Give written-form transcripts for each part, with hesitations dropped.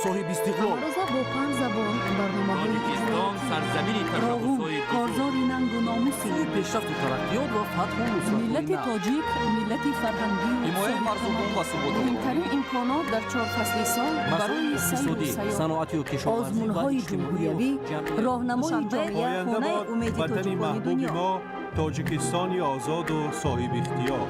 صاحب استقلال. روزا با 5 زبان برنامه‌های تاجیکستان سرزمین تشخص‌های کارزاری ننگ و ناموسی پیشرفت ترقیات و فتح و نصرت ملت تاجیک ملت فرهنگی و حمایت مردمان و ثبات مهمترین امکانات در 4 فصل سال برای سیر و سیاحت، صنعتی و کشاورزی آزمون‌های جمهوریوی، راهنمای جامعه خانه امید تاجیکان دنیا. ما تاجیکستانی آزاد و صاحب اختیار.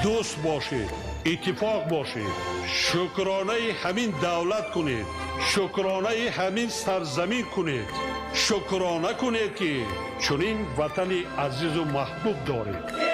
دوست باشید، اتفاق باشید، شکرانه همین دولت کنید، شکرانه همین سرزمین کنید، شکرانه کنید که چنین وطن عزیز و محبوب دارید.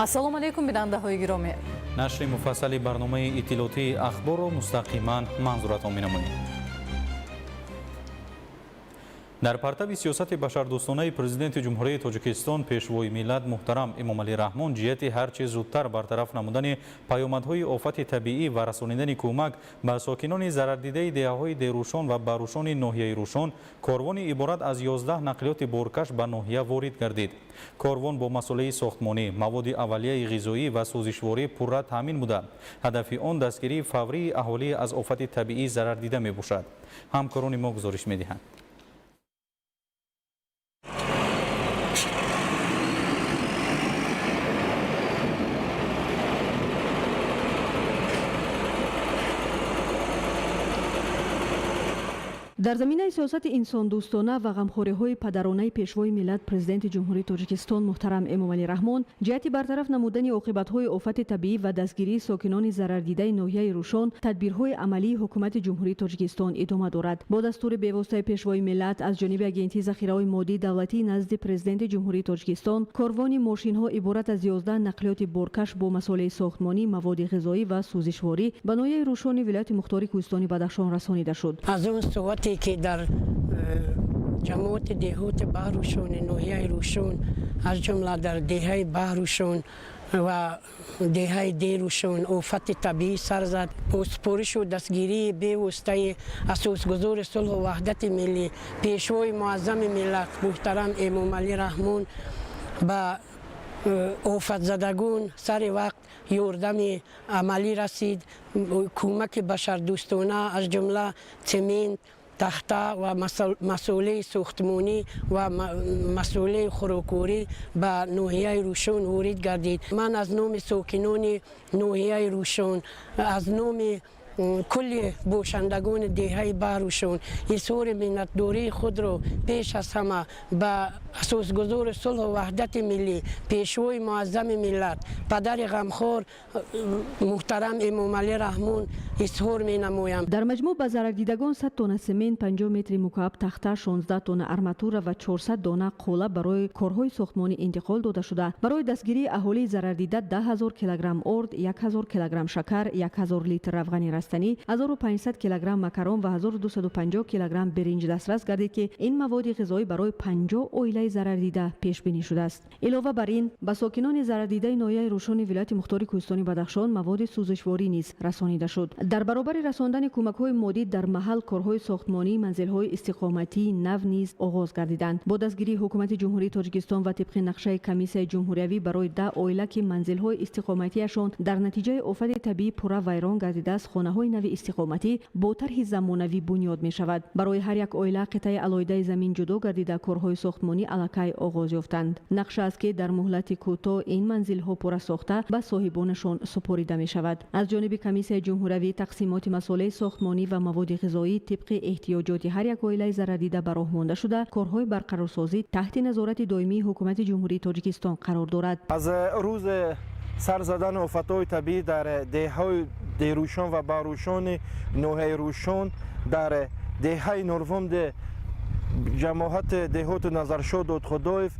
ассалому алайкум бинандаҳои гиромӣ. нашри муфассали барномаи иттилоотии ахборро мустақиман манзуратон менамоем. дар партаби сиёсати башардӯстонаи президенти ҷумҳурияи тоҷикистон пешвои миллат муҳтарам эмомалӣ раҳмон ҷиҳати ҳарчи зудтар бартараф намудани паёмадҳои офати табиӣ ва расонидани кӯмак ба сокинони зарардидаи деҳаҳои дерӯшон ва барӯшони ноҳияи рӯшон корвони иборат аз 11 нақлиёти боркаш ба ноҳия ворид гардид. корвон бо масъулаи сохтмонӣ, маводи аввалияи ғизоӣ ва сӯзишворӣ пурра таъмин буда. ҳадафи он дастгирии фаврии аҳолӣ аз офати табиӣ зарардида мебошад. ҳамкорони мо гузориш медиҳанд. дар заминаи сиёсати инсондӯстона ва ғамхориҳои падаронаи пешвои миллат президенти ҷумҳурии тоҷикистон муҳтарам эмомалӣ раҳмон ҷиҳати бартараф намудани оқибатҳои офати табиӣ ва дастгирии сокинони зарардидаи ноҳияи рӯшон тадбирҳои амалии ҳукумати ҷумҳурии тоҷикистон идома дорад. бо дастури бевоситаи пешвои миллат аз ҷониби агентии захираҳои моддии давлатӣ назди президенти ҷумҳурии тоҷикистон корвони мошинҳо иборат аз 11 нақлиёти боркаш бо масъолаи сохтмонӣ, маводи ғизоӣ ва сӯзишворӣ ба ноҳияи рӯшони вилояти мухтори кӯҳистони Бадахшон расонида шуд. аз он суғати ки дар ҷамоати деҳоти баҳрӯшони ноҳияи рӯшон аз ҷумла дар деҳаи баҳрӯшон ва деҳаи дерӯшон офати табиӣ сар зад. бо супоришу дастгирии бевоситаи асосгузори сулҳу ваҳдати миллӣ пешвои муаззами миллат муҳтарам эмомалӣ раҳмон ба офатзадагон сари вақт ёрдами амалӣ расид. кӯмаки башардӯстона аз ҷумла цемент, тахта ва масъулаи сохтмонӣ ва масъулаи хӯрокворӣ ба ноҳияи рӯшон ворид гардид. ман аз номи сокинони ноҳияи рӯшон, аз номи кулли бошандагони деҳаи баҳрӯшон изҳори миннатдории худро пеш аз ҳама ба асосгузори сулҳу ваҳдати миллӣ пешвои муаззами миллат падари ғамхор муҳтарам эмомалӣ раҳмон изҳор менамоям. дар маҷмӯъ ба зарардидагон 100 тонна семент, 50 метри мукааб тахта, 16 тонна арматура ва 400 дона қола барои корҳои сохтмонӣ интиқол дода шуда. барои дастгирии аҳолии зарардида 10 000 килограмм орд, 1 000 килограмм шакар, 1 000 литр равғани растанӣ, 1500 килограмм макарон ва 1250 килограмм биринҷ дастрас гардид ки ин маводи ғизоӣ барои 50 оилаи зарардида пешбинӣ шудааст. илова бар ин ба сокинони зарардидаи ноҳияи рӯшони вилояти мухтори кӯҳистони Бадахшон маводи сӯзишворӣ низ расонида шуд. дар баробари расондани кӯмакҳои моддӣ дар маҳал корҳои сохтмонӣ, манзилҳои истиқоматии нав низ оғоз гардиданд. бо дастгирии ҳукумати ҷумҳурии тоҷикистон ва тибқи нақшаи комиссияи ҷумҳуриявӣ барои 10 оила ки манзилҳои истиқоматиашон дар натиҷаи офати табиӣ пурра вайрон гардидааст, хонаҳои нави истиқоматӣ бо тарҳи замонавӣ бунёд мешавад. барои ҳар як оила қитъаи алоҳидаи замин ҷудо гардида корҳои сохтмонӣ аллакай оғоз ёфтанд. нақша аст ки дар муҳлати кӯтоҳ ин манзилҳо пурра сохта ба соҳибонашон супорида мешавад. аз ҷониби комиссияи ҷумҳуриявӣ тақсимоти масъулаи сохтмонӣ ва маводи ғизоӣ тибқи эҳтиёҷоти ҳар як оилаи зарардида ба роҳ монда шуда корҳои барқарорсозӣ таҳти назорати доимии ҳукумати ҷумҳурии тоҷикистон қарор дорад. аз рӯзи сар задани офатҳои табиӣ дар деҳаҳои дерӯшон ва барӯшони ноҳияи рӯшон дар деҳаи норвонде ҷамоҳат деҳоту назаршод Додхудоев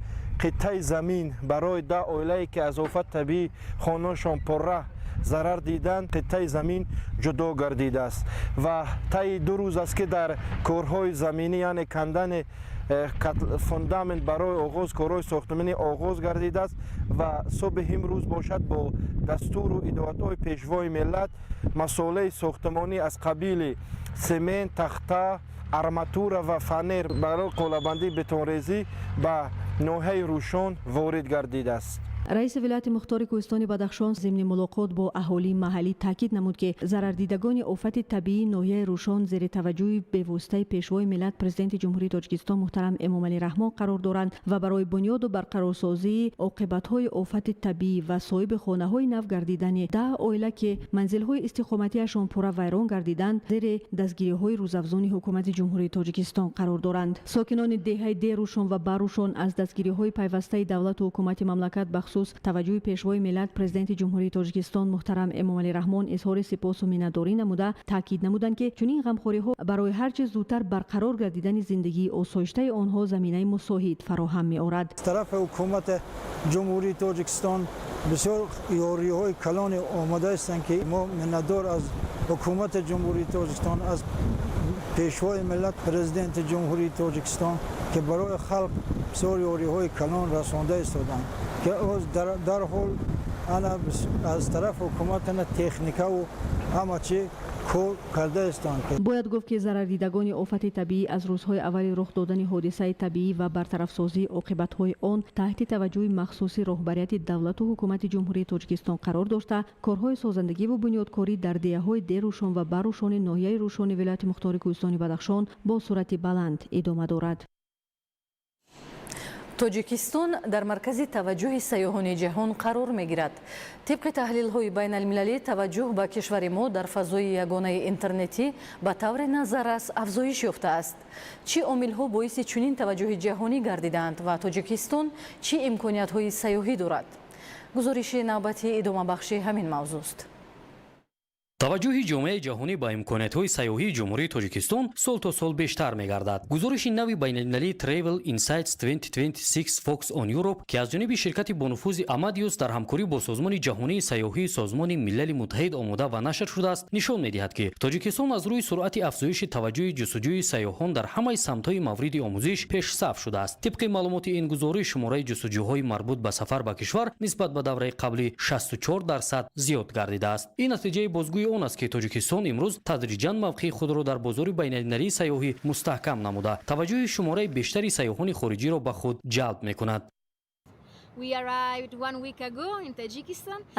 қиттаи замин барои 10 оилае ки аз офат табиӣ хонашон пурра зарар диданд қиттаи замин ҷудо гардидааст ва таи 2 рӯз аст ки дар корҳои заминӣ яъне кандани фундамент барои оғоз корҳои сохтмонӣ оғоз гардидааст ва субҳи имрӯз бошад бо дастуру идоатҳои пешвои миллат масъулаи сохтмонӣ аз қабили семент, тахта, арматура ва фанер барои қуллабандии бетонрезӣ ба ноҳияи Рӯшон ворид гардидааст. раиси вилояти мухтори кӯҳистони Бадахшон зимни мулоқот бо аҳолии маҳаллӣ таъкид намуд ки зарардидагони офати табиӣ ноҳияи Рӯшон зери таваҷҷӯҳи бевоситаи пешвои миллат президенти ҷумҳурии Тоҷикистон муҳтарам Эмомалӣ Раҳмон қарор доранд ва барои бунёду барқарорсозии оқибатҳои офати табиӣ ва соҳиби хонаҳои нав гардидани 10 оила ки манзилҳои истиқоматиашон пурра вайрон гардиданд зери дастгириҳои рӯзафзуни ҳукумати ҷумҳурии Тоҷикистон қарор доранд. Сокинони деҳаи Дерӯшон ва Барӯшон аз дастгириҳои пайвастаи давлату ҳукумати мамлакат бахусус таваҷҷӯҳи пешвои миллат президенти ҷумҳурии Тоҷикистон муҳтарам Эмомалӣ Раҳмон изҳори сипосу миннатдорӣ намуда таъкид намуданд ки чунин ғамхориҳо барои ҳар чиз зудтар барқарор гардидани зиндагии осоиштаи онҳо заминаи мусоид фароҳам меорад. از طرف حکومت جمهوری تاجیکستان بسیار یاری‌های کلان آماده هستند که ما منتدار از حکومت جمهوری تاجیکستان از پیشوای ملت پرزیدنت جمهوری تاجیکستان که برای خلق بسیار یاری‌های کلان رسانده ایستادند که در حال انا از طرف حکومت تکنیک و همه چی бояд гуфт ки зарардидагони офати табиӣ аз рӯзҳои аввали рух додани ҳодисаи табиӣ ва бартарафсозии оқибатҳои он таҳти таваҷҷӯҳи махсуси роҳбарияти давлату ҳукумати ҷумҳурии Тоҷикистон қарор дошта корҳои созандагӣ ва бунёдкорӣ дар деҳаҳои Дерӯшон ва Барӯшони ноҳияи Рӯшони вилояти мухтори кӯҳистони Бадахшон бо суръати баланд идома дорад. тоҷикистон дар маркази таваҷҷӯҳи сайёҳони ҷаҳон қарор мегирад. тибқи таҳлилҳои байналмилалӣ таваҷҷӯҳ ба кишвари мо дар фазои ягонаи интернетӣ ба таври назаррас афзоиш ёфтааст. чӣ омилҳо боиси чунин таваҷҷӯҳи ҷаҳонӣ гардиданд ва тоҷикистон чӣ имкониятҳои сайёҳӣ дорад? гузориши навбати идомабахши ҳамин мавзӯъст. таваҷҷӯҳи ҷомеаи ҷаҳонӣ ба имкониятҳои сайёҳии ҷумҳурии Тоҷикистон сол то сол бештар мегардад. гузориши нави байналмилалии Travel Insights 2026 Fox on Europe ки аз ҷониби ширкати бонуфузи Amadeus дар ҳамкорӣ бо Созмони ҷаҳонии сайёҳии Созмони Милали Муттаҳид омода ва нашр шудааст, нишон медиҳад ки Тоҷикистон аз рӯи суръати афзоиши таваҷҷӯҳи ҷустуҷӯи сайёҳон дар ҳамаи самтҳои мавриди омӯзиш пешсаф шудааст. тибқи маълумоти ин гузориш шумораи ҷустуҷӯҳои марбут ба сафар ба кишвар нисбат ба давраи қабли 64% зиёд гардидааст. ин натиҷаи бозгӯи он аст ки Тоҷикистон имрӯз тадриҷан мавқеи худро дар бозори байналмилалии сайёҳӣ мустаҳкам намуда таваҷҷӯҳи шумораи бештари сайёҳони хориҷиро ба худ ҷалб мекунад.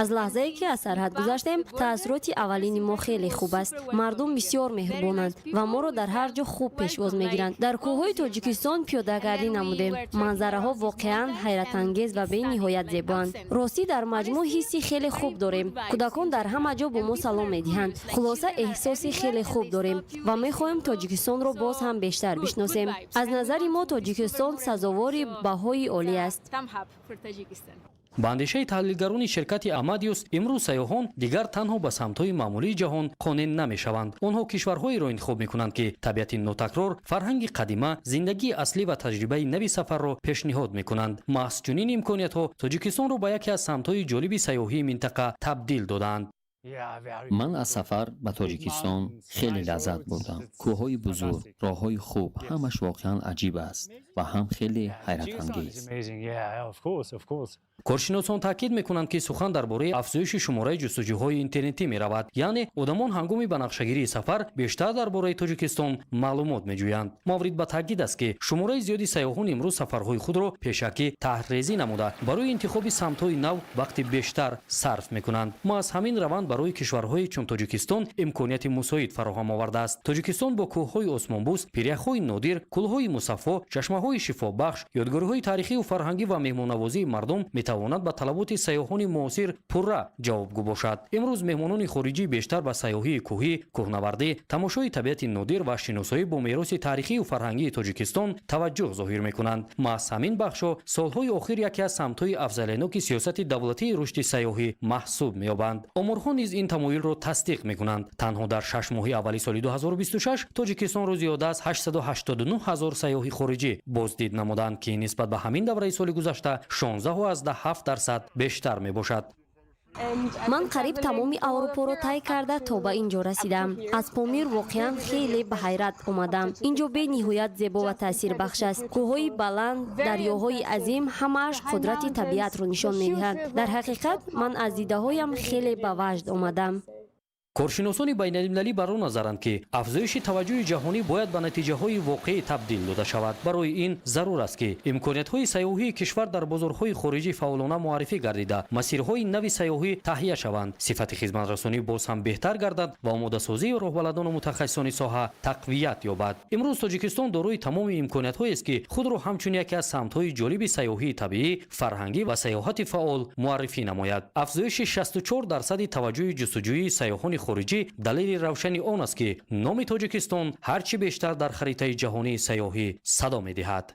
аз лаҳзае ки аз сарҳад гузаштем, таъссуроти аввалини мо хеле хуб аст. мардум бисёр меҳрубонанд ва моро дар ҳар ҷо хуб пешвоз мегиранд. дар кӯҳҳои Тоҷикистон пиёдагардӣ намудем. манзараҳо воқеан ҳайратангез ва бениҳоят зебоанд. ростӣ дар маҷмӯъ ҳисси хеле хуб дорем. кӯдакон дар ҳама ҷо бо мо салом медиҳанд. хулоса эҳсоси хеле хуб дорем ва мехоҳем Тоҷикистонро боз ҳам бештар бишносем. аз назари мо Тоҷикистон сазовори баҳои олӣ аст. ба андешаи таҳлилгарони ширкати Amadeus имрӯз сайёҳон дигар танҳо ба самтҳои маъмулии ҷаҳон қонеъ намешаванд. онҳо кишварҳоеро интихоб мекунанд ки табиати нотакрор, фарҳанги қадима, зиндагии аслӣ ва таҷрибаи нави сафарро пешниҳод мекунанд. маҳз чунин имкониятҳо Тоҷикистонро ба яке аз самтҳои ҷолиби сайёҳии минтақа табдил доданд. ман аз сафар ба Тоҷикистон хеле лаззат бурдам. кӯҳҳои бузург, роҳҳои хуб, ҳамаш воқеан аҷиб аст ва ҳам хеле ҳайратангез. коршиносон таъкид мекунанд ки сухан дар бораи афзоиши шумораи ҷустуҷӯҳои интернетӣ меравад, яъне одамон ҳангоми ба нақшагирии сафар бештар дар бораи Тоҷикистон маълумот меҷӯянд. маврид ба таъкид аст ки шумораи зиёди сайёҳон имрӯз сафарҳои худро пешакӣ таҳррезӣ намуда барои интихоби самтҳои нав вақти бештар сарф мекунанд. маҳз ҳамин раванд барои кишварҳое чун Тоҷикистон имконияти мусоид фароҳам овардааст. Тоҷикистон бо кӯҳҳои осмонбӯс, пиряхҳои нодир, кӯлҳои мусаффо, чашмаҳои шифобахш, ёдгориҳои таърихиву фарҳангӣ ва меҳмоннавозии мардум метавонад ба талаботи сайёҳони муосир пурра ҷавобгӯ бошад. имрӯз меҳмонони хориҷӣ бештар ба сайёҳии кӯҳӣ, кӯҳнавардӣ, тамошои табиати нодир ва шиносоӣ бо мероси таърихиву фарҳангии Тоҷикистон таваҷҷӯҳ зоҳир мекунанд. маҳз ҳамин бахшҳо солҳои охир яке аз самтҳои афзаленоки сиёсати давлатии рушди сайёҳӣ маҳсуб меёбанд. оморҳо низ низ ин тамоилро тасдиқ мекунанд. Танҳо дар 6 моҳи аввали соли 2026 тоҷикистонро зиёда аз 889 000 сайёҳи хориҷӣ боздид намуданд, ки нисбат ба ҳамин давраи соли гузашта 16.7% бештар мебошад. ман қариб тамоми аврупоро тай карда то ба ин ҷо расидам. Аз Помир воқеан хеле ба ҳайрат омадам. ин ҷо бениҳоят зебо ва таъсирбахш аст. кӯҳҳои баланд, дарёҳои азим ҳамааш қудрати табиатро нишон медиҳанд. дар ҳақиқат ман аз дидаҳоям хеле ба ваҷд омадам. коршиносони байналмилалӣ бар он назаранд, ки афзоиши таваҷҷӯҳи ҷаҳонӣ бояд ба натиҷаҳои воқеӣ табдил дода шавад. барои ин зарур аст, ки имкониятҳои сайёҳии кишвар дар бозорҳои хориҷӣ фаъолона муаррифӣ гардида, масирҳои нави сайёҳӣ таҳия шаванд, сифати хизматрасонӣ боз ҳам беҳтар гардад ва омодасозии роҳбаладону мутахассисони соҳа тақвият ёбад. имрӯз Тоҷикистон дорои тамоми имкониятҳоест, ки худро ҳамчун яке аз самтҳои ҷолиби сайёҳии табиӣ, фарҳангӣ ва сайёҳати фаъол муаррифӣ намояд. афзоиши 64% таваҷҷӯҳи ҷустуҷӯии сайёҳони хориҷӣ далели равшани он аст, ки номи Тоҷикистон ҳарчи бештар дар харитаи ҷаҳонии сайёҳӣ садо медиҳад.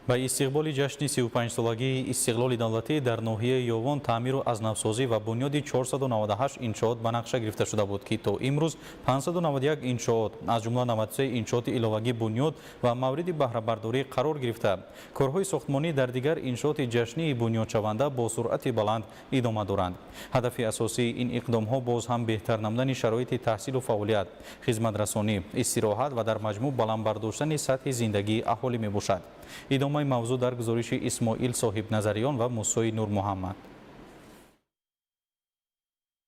ба истиқболи ҷашни 35-солагии истиқлоли давлатӣ дар ноҳияи Ёвон таъмиру азнавсозӣ ва бунёди 498 иншоот ба нақша гирифта шуда буд, ки то имрӯз 591 иншоот аз ҷумла 93 иншооти иловагӣ бунёд ва мавриди баҳрабардорӣ қарор гирифта. корҳои сохтмонӣ дар дигар иншооти ҷашнии бунёдшаванда бо суръати баланд идома доранд. ҳадафи асосии ин иқдомҳо боз ҳам беҳтар намудани шароити таҳсилу фаъолият, хизматрасонӣ, истироҳат ва дар маҷмӯъ баландбардоштани сатҳи зиндагии аҳолӣ мебошад. идомаи мавзӯъ дар гузориши Исмоил Соҳибназариён ва Мусои Нурмуҳаммад.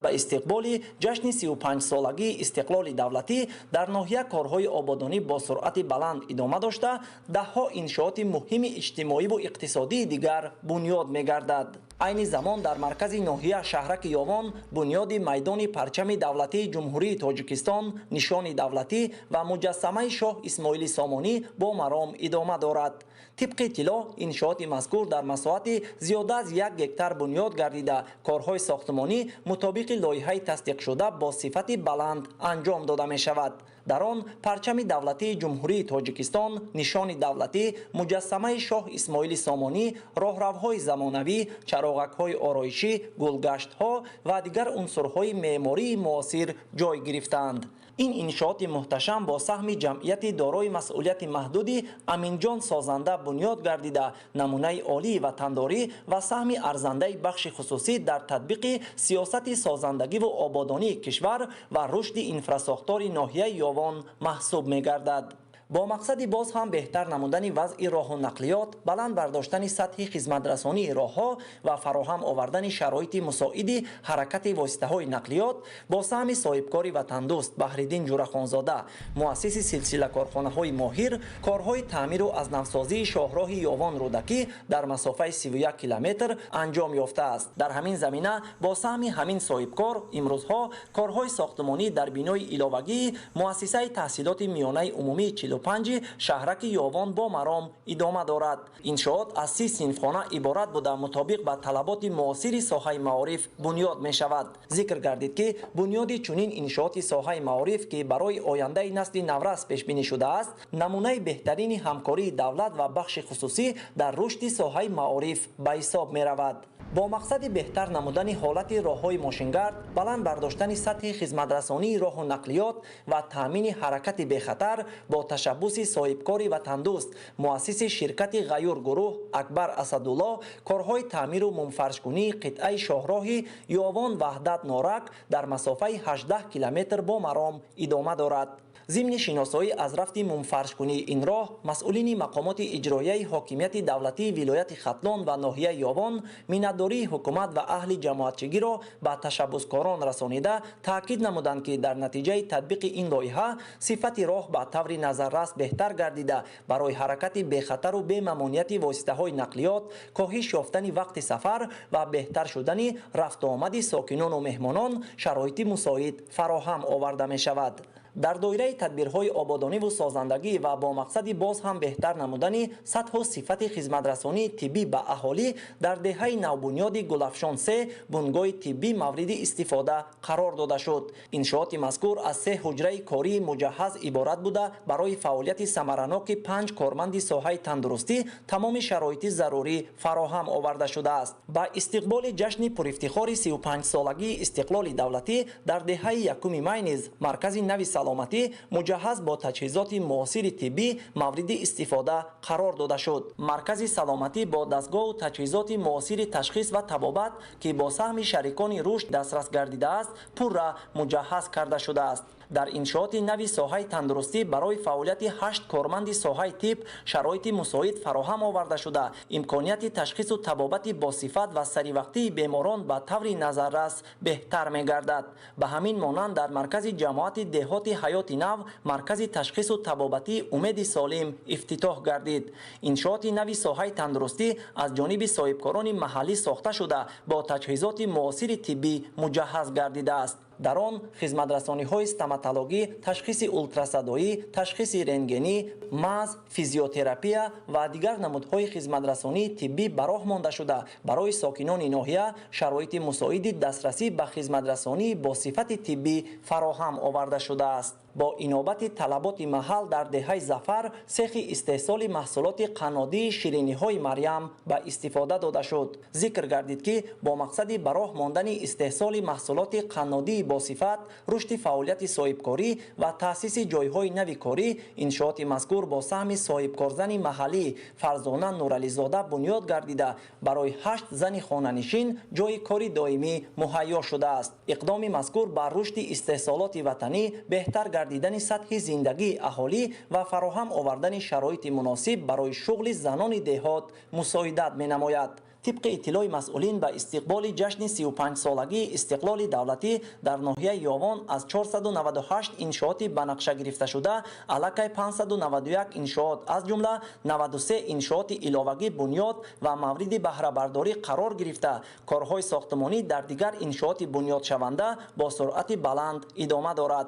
ба истиқболи ҷашни 35-солагии истиқлоли давлатӣ дар ноҳия корҳои ободонӣ бо суръати баланд идома дошта, даҳҳо иншооти муҳими иҷтимоиву иқтисодии дигар бунёд мегардад. айни замон дар маркази ноҳия шаҳраки Ёвон бунёди майдони парчами давлатии ҷумҳурии Тоҷикистон, нишони давлатӣ ва муҷассамаи шоҳ Исмоили Сомонӣ бо маром идома дорад. طبق اطلاع انشاءات مذکور در مساحت زیاده از 1 گکتار بنیاد گردیده کارهای ساختمانی مطابق لایحه تصدیق شده با صفت بلند انجام داده می شود. در آن پرچم دولتی جمهوری تاجیکستان، نشان دولتی، مجسمه شاه اسماعیل سامانی، راهروهای زمانوی، چراغک‌های آرایشی، گلگشت‌ها و دیگر عنصرهای معماری معاصر جای گرفتند. این انشاءات محتشم با سهم جمعیت دارای مسئولیت محدودی امینجان سازنده بنیاد گردیده نمونه عالی وطنداری و سهم ارزنده بخش خصوصی در تطبیق سیاست سازندگی و آبادانی کشور و رشد انفراساختار ناحیه یاوان محسوب می‌گردد. با مقصد باز هم بهتر نمودن وضع راه و نقلیات، بلند برداشتن سطح خدمترسانی راهها و فراهم آوردن شرایط مساعد حرکت واسطه‌های نقلیات با سهم صاحبکاری وطندوست بهرالدین جورخانزاده، مؤسس سلسله کارخانه‌های ماهر، کارهای تعمیر و ازنوسازی شاهراه یاوان رودکی در مسافت 31 کیلومتر انجام یافته است. در همین زمینه با سهم همین صاحبکار امروزها کارهای ساختمانی در بینای ایلاوگی مؤسسه تحصیلات میانه عمومی 45 شهرک یاوان با مرام ادامه دارد. انشاءات از 30 صنفخانه عبارت بوده مطابق به طلبات معاصر ساحه معارف بنیاد می شود. ذکر گردید که بنیاد چنین انشاءات ساحه معارف که برای آینده نسل نورس پیش بینی شده است، نمونه بهترین همکاری دولت و بخش خصوصی در رشد ساحه معارف به حساب می رود. با مقصد بهتر نمودن حالت راههای ماشینگرد، بلند برداشتن سطح خدمترسانی راه و نقلیات و تامین حرکت بخطر با تشبث صاحبکاری وطندوست مؤسس شرکت غیور گروه اکبر اسدالله، کارهای تعمیر و منفرش‌کنی قطعه شاهراه یاوان وحدت نارک در مسافت 18 کیلومتر با مرام ادامه دارد. ضمن شناسایی از رفت منفرش‌کنی این راه، مسئولین مقامات اجرایی حاکمیت دولتی ولایت ختلان و ناحیه یاوان میانه‌داری حکومت و اهل جماعتچگی را به تشبثکاران رسانیده تاکید نمودند که در نتیجه تطبیق این لایحه صفت راه به طور نظررس بهتر گردیده برای حرکت بخطر و بممانعت واسطه‌های نقلیات، کاهش یافتن وقت سفر و بهتر شدن رفت و آمد ساکنان و مهمانان شرایط مساعد فراهم آورده می شود. дар доираи тадбирҳои ободониву созандагӣ ва бо мақсади боз ҳам беҳтар намудани сатҳу сифати хизматрасонии тиббӣ ба аҳолӣ дар деҳаи навбунёди Гулафшон 3 бунгоҳи тиббӣ мавриди истифода қарор дода шуд. Иншооти мазкур аз 3 ҳуҷраи кории муҷаҳҳаз иборат буда барои фаъолияти самараноки 5 корманди соҳаи тандурустӣ тамоми шароити зарурӣ фароҳам оварда шудааст. Ба истиқболи ҷашни пурифтихори 35-солагии истиқлоли давлатӣ дар деҳаи 1 май низ маркази нави саломатӣ муҷаҳҳаз бо таҷҳизоти муосири тиббӣ мавриди истифода қарор дода шуд. Маркази саломатӣ бо дастгоҳу таҷҳизоти муосири ташхис ва табобат ки бо саҳми шарикони рушд дастрас гардидааст пурра муҷаҳҳаз карда шудааст. дар иншооти нави соҳаи тандурустӣ барои фаъолияти 8 корманди соҳаи тиб шароити мусоид фароҳам оварда шуда имконияти ташхису табобати босифат ва саривақтии беморон ба таври назаррас беҳтар мегардад. ба ҳамин монанд дар маркази ҷамоати деҳоти ҳаёти нав маркази ташхису табобатии умеди солим ифтитоҳ гардид. иншооти нави соҳаи тандурустӣ аз ҷониби соҳибкорони маҳаллӣ сохта шуда бо таҷҳизоти муосири тиббӣ муҷаҳҳаз гардидааст. дар он хизматрасониҳои стоматологӣ, ташхиси ултрасадоӣ, ташхиси рентгенӣ, мағз, физиотерапия ва дигар намудҳои хизматрасонии тиббӣ ба роҳ монда шуда барои сокинони ноҳия шароити мусоиди дастрасӣ ба хизматрасонии босифати тиббӣ фароҳам оварда шудааст. бо инобати талаботи маҳал дар деҳаи Зафар сехи истеҳсоли маҳсулоти қаннодии шириниҳои Марьям ба истифода дода шуд. зикр гардид ки бо мақсади ба роҳ мондани истеҳсоли маҳсулоти қаннодии босифат, рушди фаъолияти соҳибкорӣ ва таъсиси ҷойҳои нави корӣ иншооти мазкур бо саҳми соҳибкорзани маҳаллӣ Фарзона Нурализода бунёд гардида барои 8 зани хонанишин ҷойи кори доимӣ муҳайё шудааст. иқдоми мазкур ба рушди истеҳсолоти ватанӣ беҳтар гардидани сатҳи зиндагии аҳолӣ ва фароҳам овардани шароити муносиб барои шуғли занони деҳот мусоидат менамояд. طبق اطلاع مسئولین به استقبال جشن 35-سالگی استقلال دولتی در ناحیه یاوان از 498 انشاءات به نقشه گرفته شده علاقه 591 انشاءات از جمله 93 انشاءات علاوگی بنیاد و مورد بهره برداری قرار گرفته کارهای ساختمانی در دیگر انشاءات بنیاد شونده با سرعت بلند ادامه دارد.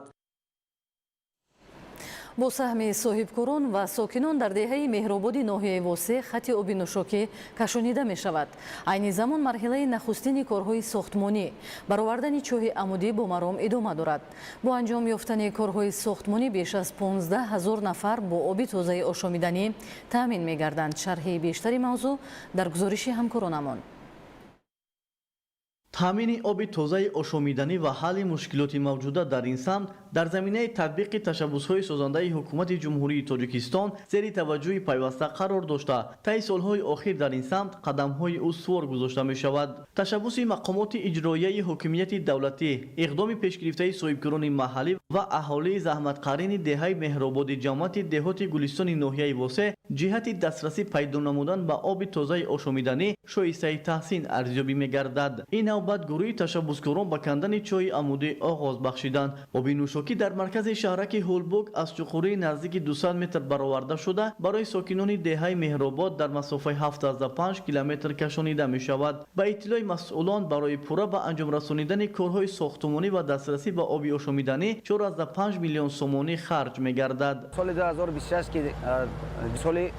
бо саҳми соҳибкорон ва сокинон дар деҳаи меҳрободи ноҳияи восеъ хати оби нӯшокӣ кашонида мешавад. айни замон марҳилаи нахустини корҳои сохтмонӣ баровардани чоҳи амудӣ бо маром идома дорад. бо анҷом ёфтани корҳои сохтмонӣ беш аз 15 000 нафар бо оби тозаи ошомиданӣ таъмин мегарданд. шарҳи бештари мавзӯъ дар гузориши ҳамкоронамон. таъмини оби тозаи ошомиданӣ ва ҳалли мушкилоти мавҷуда дар ин самт дар заминаи татбиқи ташаббусҳои созандаи ҳукумати ҷумҳурии Тоҷикистон зери таваҷҷӯҳи пайваста қарор дошта таи солҳои охир дар ин самт қадамҳои устувор гузошта мешавад. ташаббуси мақомоти иҷроияи ҳокимияти давлатӣ, иқдоми пешгирифтаи соҳибкорони маҳаллӣ ва аҳолии заҳматқарини деҳаи меҳрободи ҷамоати деҳоти гулистони ноҳияи восеъ ҷиҳати дастрасӣ пайдо намудан ба оби тозаи ошомиданӣ шоистаи таҳсин арзёбӣ мегардад. ин навбат гурӯҳи ташаббускорон ба кандани чои амудӣ оғоз бахшиданд. оби нӯшокӣ дар маркази шаҳраки ҳолбуг аз чуқурии наздики 200 метр бароварда шуда барои сокинони деҳаи меҳробод дар масофаи 75 километр кашонида мешавад. ба иттилои масъулон барои пурра ба анҷом расонидани корҳои сохтмонӣ ва дастрасӣ ба оби ошомиданӣ 4.5 миллион сомонӣ харҷ мегардад. соли 2026 ки соли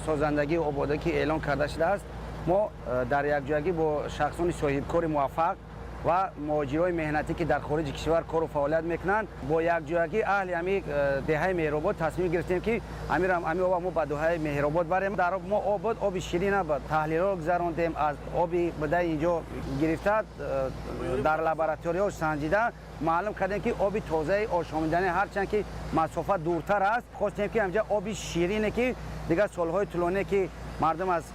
созандагӣ ободӣ ки эълон карда шудааст, мо дар якҷоягӣ бо шахсони соҳибкори муваффақ ва муҳоҷирои меҳнатӣ ки дар хориҷи кишвар кору фаъолият мекунанд бо якҷоягӣ аҳли ҳами деҳаи меҳробод тасмим гирифтем ки ҳами оба мо ба деҳаи меҳробод барем. дар мо обод оби ширин ба таҳлилро гузарондем. аз оби буда инҷо гирифта дар лабораториҳо санҷида маълум кардем ки оби тозаи ошомиданӣ ҳарчанд ки масофа дуртар аст хостем ки ҳамҷа оби ширине ки дигар солҳои тӯлоне ки мардум аз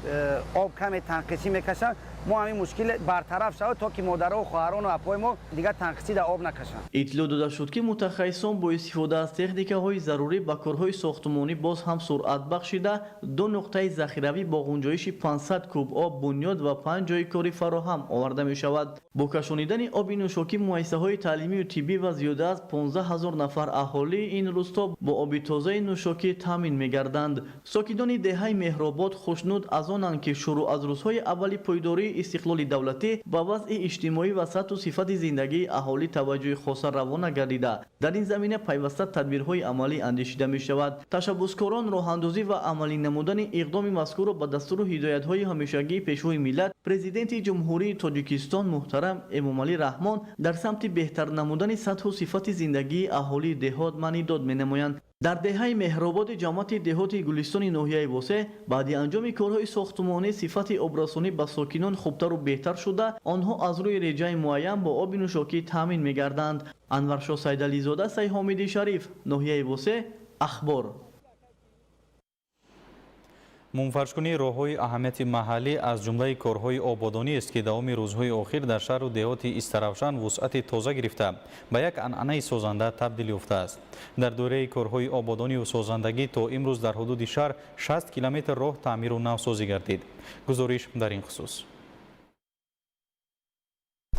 об каме танқисӣ мекашанд мо ҳамин мушкил бартараф шавад то ки модару хоҳарону апои мо дигар танқисӣ дар об накашанд. иттилоъ дода шуд ки мутахассисон бо истифода аз техникаҳои зарурӣ ба корҳои сохтмонӣ боз ҳам суръат бахшида 2 нуқтаи захиравӣ бо ғунҷоиши 500 куб об бунёд ва 5 ҷойи кори фароҳам оварда мешавад. бо кашонидани оби нӯшокӣ муассисаҳои таълимию тиббӣ ва зиёда аз 15 000 нафар аҳолии ин рӯсто бо оби тозаи нӯшокӣ таъмин мегарданд. сокинони деҳаи меҳробод хушнуд аз онанд ки шурӯъ аз рӯзҳои аввали пойдории استقلال دولتی به وضع اجتماعی و سطح و صفت زندگی اهالی توجه خاص روانه گردیده. در این زمینه پیوسته تدبیرهای عملی اندیشیده می شود. تشبسکاران راهاندازی و عملی نمودن اقدام مذکور را به دستور و هدایت‌های همیشگی پیشوای ملت پرزیدنت جمهوری تاجیکستان محترم امامعلی رحمان در سمت بهتر نمودن سطح و صفت زندگی اهالی دهات معنی داد می‌نمایند. در دهه مهرآباد جماعت دهات گلستان ناحیه واسه بعد انجام کارهای ساختمانی صفت آبرسانی به ساکنان خوبتر و بهتر شده آنها از روی رجای معین با آب نوشاکی تامین می‌گردند. انورشاه سیدعلی زاده، سید حامد شریف، ناحیه واسه، اخبار. منفرشکنی راه‌های اهمیت محلی از جمله کارهای آبادانی است که دوام روزهای اخیر در شهر و دهات استرافشان وسعت تازه گرفته به یک عنعنه سازنده تبدیل یافته است. در دوره کارهای آبادانی و سازندگی تا امروز در حدود شهر 60 کیلومتر راه تعمیر و نوسازی گردید. گزارش در این خصوص.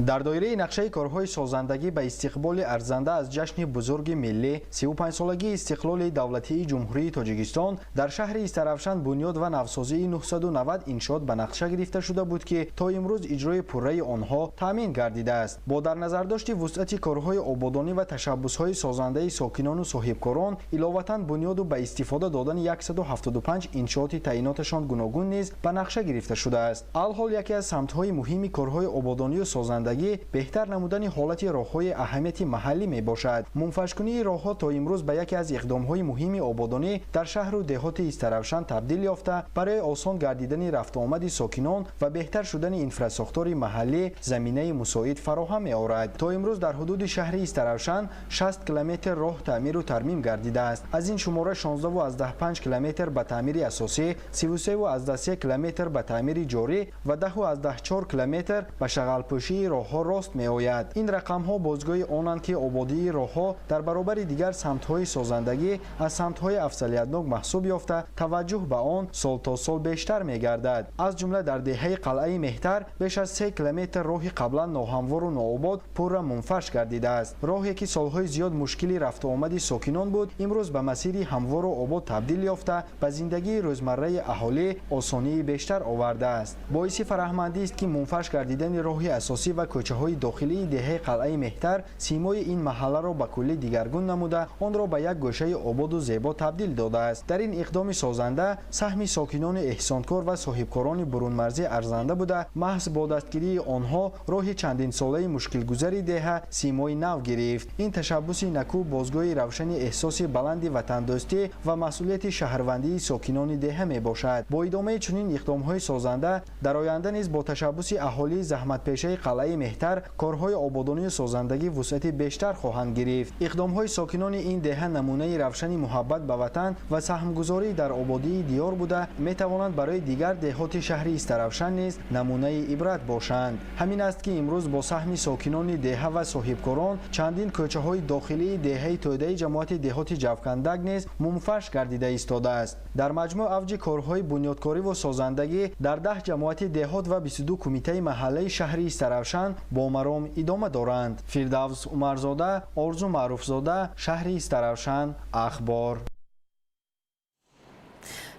در دایره نقشه کارهای سازندگی به استقبال ارزنده از جشن بزرگ ملی 35 سالگی استقلال دولتی جمهوری تاجیکستان در شهر استرافشان بنیاد و نوسازی 990 انشاءات به نقشه گرفته شده بود که تا امروز اجرای پوره آنها تامین گردیده است. با در نظر داشت وسعت کارهای آبادانی و تشبسهای سازنده ساکنان و صاحبکاران علاوه بنیاد و به استفاده دادن 175 انشاءات تعییناتشان گوناگون نیز به نقشه گرفته شده است. الحال یکی از سمت‌های مهم کارهای آبادانی و سازندگی بهتر نمودن حالت راه‌های اهمیت محلی می باشد. منفشکنی راه‌ها تا امروز به یکی از اقدام‌های مهم آبادانی در شهر و دهات استرافشان تبدیل یافته برای آسان گردیدن رفت و آمد ساکنان و بهتر شدن انفراستراکچور محلی زمینه مساعد فراهم می‌آورد. تا امروز در حدود شهر استرافشان 60 کیلومتر راه تعمیر و ترمیم گردیده است. از این شماره 16.5 کیلومتر به تعمیر اساسی، 33.3 کیلومتر به تعمیر جاری و 10.4 کیلومتر به شغل‌پوشی راه‌ها راست می‌آید. این رقم‌ها بازگوی آنند که آبادی راه‌ها در برابر دیگر سمت‌های سازندگی از سمت‌های افضلیت‌ناک محسوب یافته توجه به آن سال تا سال بیشتر می‌گردد. از جمله در دهه قلعه مهتر بیش از 3 کیلومتر راه قبلا ناهموار و ناآباد پورا منفرش گردیده است. راهی که سال‌های زیاد مشکلی رفت و آمد ساکنان بود امروز به مسیری هموار و آباد تبدیل یافته به زندگی روزمره اهالی آسانی بیشتر آورده است. باعث فرحمندی است که منفرش گردیدن راه اساسی و کوچه‌های داخلی دهه قلعه مهتر سیمای این محله را به کلی دیگرگون نموده آن را به یک گوشه آباد و زیبا تبدیل داده است. در این اقدام سازنده سهم ساکنان احسانکار و صاحبکاران برون مرزی ارزنده بوده محض با دستگیری آنها راه چندین ساله مشکل گذری دهه سیمای نو گرفت. این تشبس نکو بازگوی روشن احساس بلند وطندوستی و مسئولیت شهروندی ساکنان دهه می باشد. با ادامه چنین اقدام‌های سازنده در آینده نیز با تشبس اهالی زحمت‌پیشه قلعه مهتر کارهای آبادانی و سازندگی وسعت بیشتر خواهند گرفت. اقدام‌های ساکنان این دهه نمونه روشن محبت به وطن و سهمگذاری در آبادی دیار بوده می‌توانند برای دیگر دهات شهر استرافشان نیز نمونه عبرت باشند. همین است که امروز با سهم ساکنان دهه و صاحبکاران چندین کوچه‌های داخلی دهه توده جماعت دهات جوکندک نیز منفرش گردیده ایستاده است. در مجموع اوج کارهای بنیادکاری و سازندگی در 10 جماعت دهات و 22 کمیته محلی شهر استرافشان با مرام ادامه دارند. فردوس عمرزاده، آرزو معروفزاده، شهر استرافشان، اخبار.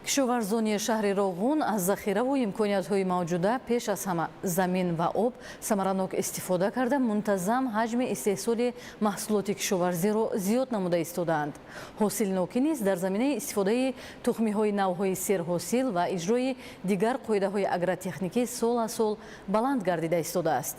кишоварзони шаҳри Роғун аз захираву имкониятҳои мавҷуда пеш аз ҳама замин ва об самаранок истифода карда мунтазам ҳаҷми истеҳсоли маҳсулоти кишоварзиро зиёд намуда истодаанд. ҳосилноки низ дар заминаи истифодаи тухмиҳои навъҳои серҳосил ва иҷрои дигар қоидаҳои агротехникӣ сол аз сол баланд гардида истодааст.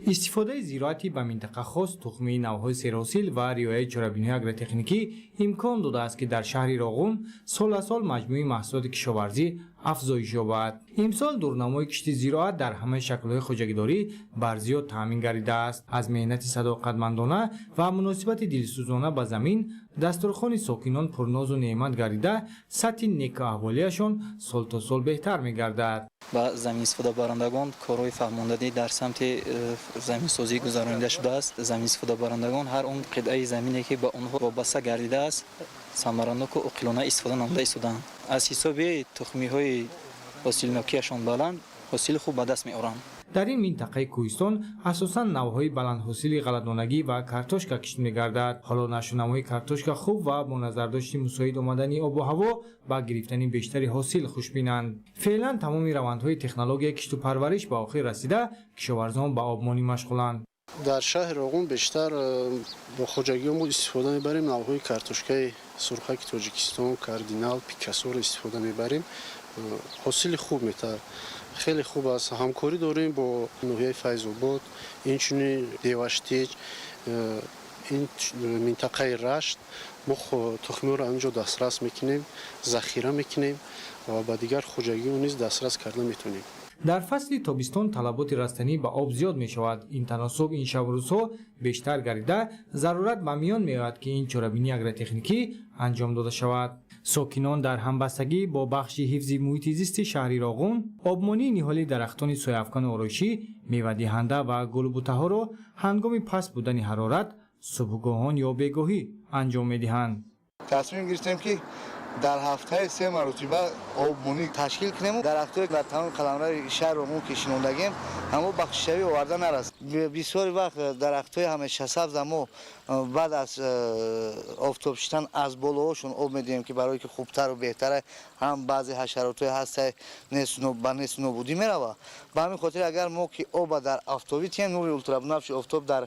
استفاده زراعتی به منطقه خاص تخمی نوهای سرحاصل و رعایت چاره‌بینی اگروتکنیکی امکان داده است که در شهر راغون سال از سال مجموعه محصولات کشاورزی افزایش یابد. امسال دورنمای کشت زراعت در همه شکل‌های خوجگیداری بر زیاد تامین گردیده است. از محنت صداقتمندانه و مناسبت دلسوزانه به زمین دسترخوان ساکنان پرناز و نعمت گردیده سطح نیک احوالیشان سال تا سال بهتر می‌گردد. با زمین استفاده برندگان کارهای فهماندهی در سمت زمین سازی گذرانیده شده است. زمین استفاده برندگان هر اون قطعه زمینی که به آنها وابسته گردیده است ثمرانک و عاقلانه استفاده نموده ایستادند. از حساب تخمی‌های حاصلناکیشان بلند حاصل خوب به دست می‌آورند. дар ин минтақаи кӯҳистон асосан навъҳои баландҳосили ғалатдонагӣ ва картошка кишт мегардад. ҳоло нашунамои картошка хуб ва бо назардошти мусоид омадани обу ҳаво ба гирифтани бештари ҳосил хушбинанд. феълан тамоми равандҳои технологияи кишту парвариш ба охир расида, кишоварзон ба обмонӣ машғуланд. дар шаҳри Роғун бештар бо хоҷагиён истифода мебарем навъҳои картошкаи сурхаки Тоҷикистон, кардинал, пикасоро истифода мебарем. ҳосили хуб метавад. хеле хуб аст. ҳамкорӣ дорем бо ноҳияи Файзобод, инчунин Деваштеҷ, ин минтақаи Рашт. мо тухмиҳоро анҷо дастрас мекунем, захира мекунем ва ба дигар хоҷагиён низ дастрас карда метавонем. дар фасли тобистон талаботи растанӣ ба об зиёд мешавад. ин таносуб ин шабрӯзҳо бештар гардида зарурат ба миён меояд ки ин чорабинии агротехникӣ анҷом дода шавад. сокинон дар ҳамбастагӣ бо бахши ҳифзи муҳити зисти шаҳри Роғун обмонии ниҳоли дарахтони сояафкану ороишӣ, мевадиҳанда ва гулбутаҳоро ҳангоми паст будани ҳарорат субҳгоҳон ё бегоҳӣ анҷом медиҳанд. тасмим гирифтем ки дар ҳафтаи 3 маротиба обмонӣ ташкил кунем. дарахтҳое дар тамоми қаламраи шаҳри Роғун ки шинондагем ҳамо бахшишавӣ оварда нараст. бисёри вақт дарахтҳои ҳамешасабз амо баъд аз офтоб шитан аз болоҳошон об медиҳем ки барое ки хубтару беҳтара ҳам баъзе ҳашаротҳои ҳастай ба несту нобудӣ мерава. ба ҳамин хотир агар мо ки оба дар афтобӣ тиҳем, нури ултрабнафши офтоб дар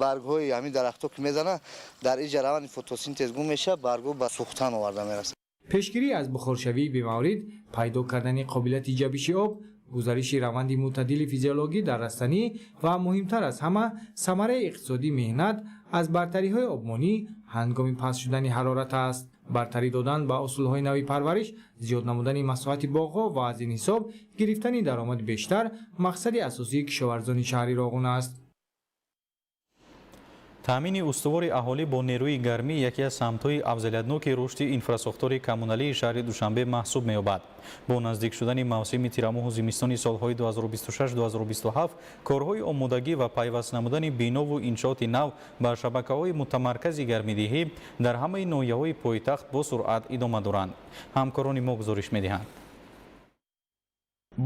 баргҳои ҳамин дарахтҳо ки мезанад, дар ин ҷараёни фотосинтез гум мешавад, баргҳо ба сӯхтан оварда мерасад. пешгирӣ аз бухоршавии бемаврид, пайдо кардани қобилияти ҷабиши об, гузариши раванди мӯътадили физиологӣ дар растанӣ ва муҳимтар аз ҳама самараи иқтисодии меҳнат аз бартариҳои обмонӣ ҳангоми паст шудани ҳарорат аст. бартарӣ додан ба усулҳои нави парвариш, зиёд намудани масоҳати боғҳо ва аз ин ҳисоб гирифтани даромади бештар мақсади асосии кишоварзони шаҳри Роғун аст. таъмини устувори аҳолӣ бо нерӯи гармӣ яке аз самтҳои афзалиятноки рушди инфраструктураи коммуналии шаҳри Душанбе маҳсуб меёбад. бо наздик шудани мавсими тирамоҳу зимистони солҳои 2026-2027 корҳои омодагӣ ва пайваст намудани бинову иншооти нав ба шабакаҳои мутамаркази гармидиҳӣ дар ҳамаи ноҳияҳои пойтахт бо суръат идома доранд. ҳамкорони мо гузориш медиҳанд.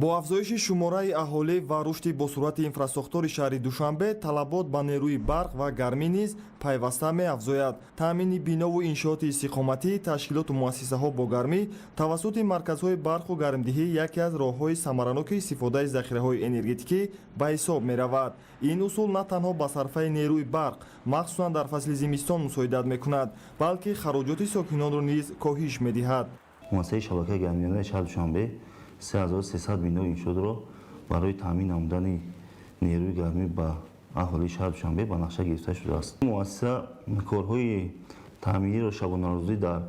бо афзоиши шумораи аҳолӣ ва рушди босуръати инфраструктураи шаҳри Душанбе, талабот ба нерӯи барқ ва гармӣ низ пайваста меафзояд. таъмини бинову иншооти истиқоматӣ, ташкилоту муассисаҳо бо гармӣ тавассути марказҳои барқу гармдиҳӣ яке аз роҳҳои самараноки истифодаи захираҳои энергетикӣ ба ҳисоб меравад. ин усул на танҳо ба сарфаи нерӯи барқ, махсусан дар фасли зимистон мусоидат мекунад, балки хароҷоти сокинонро низ коҳиш медиҳад. муассисаи шабакаи гармидиҳандаи шаҳри Душанбе 3300 бино иншоотро барои таъмин намудани нерӯи гармӣ ба аҳолии шаҳри Душанбе ба нақша гирифта шудааст. муассиса корҳои таъминиро шабонарӯзӣ дар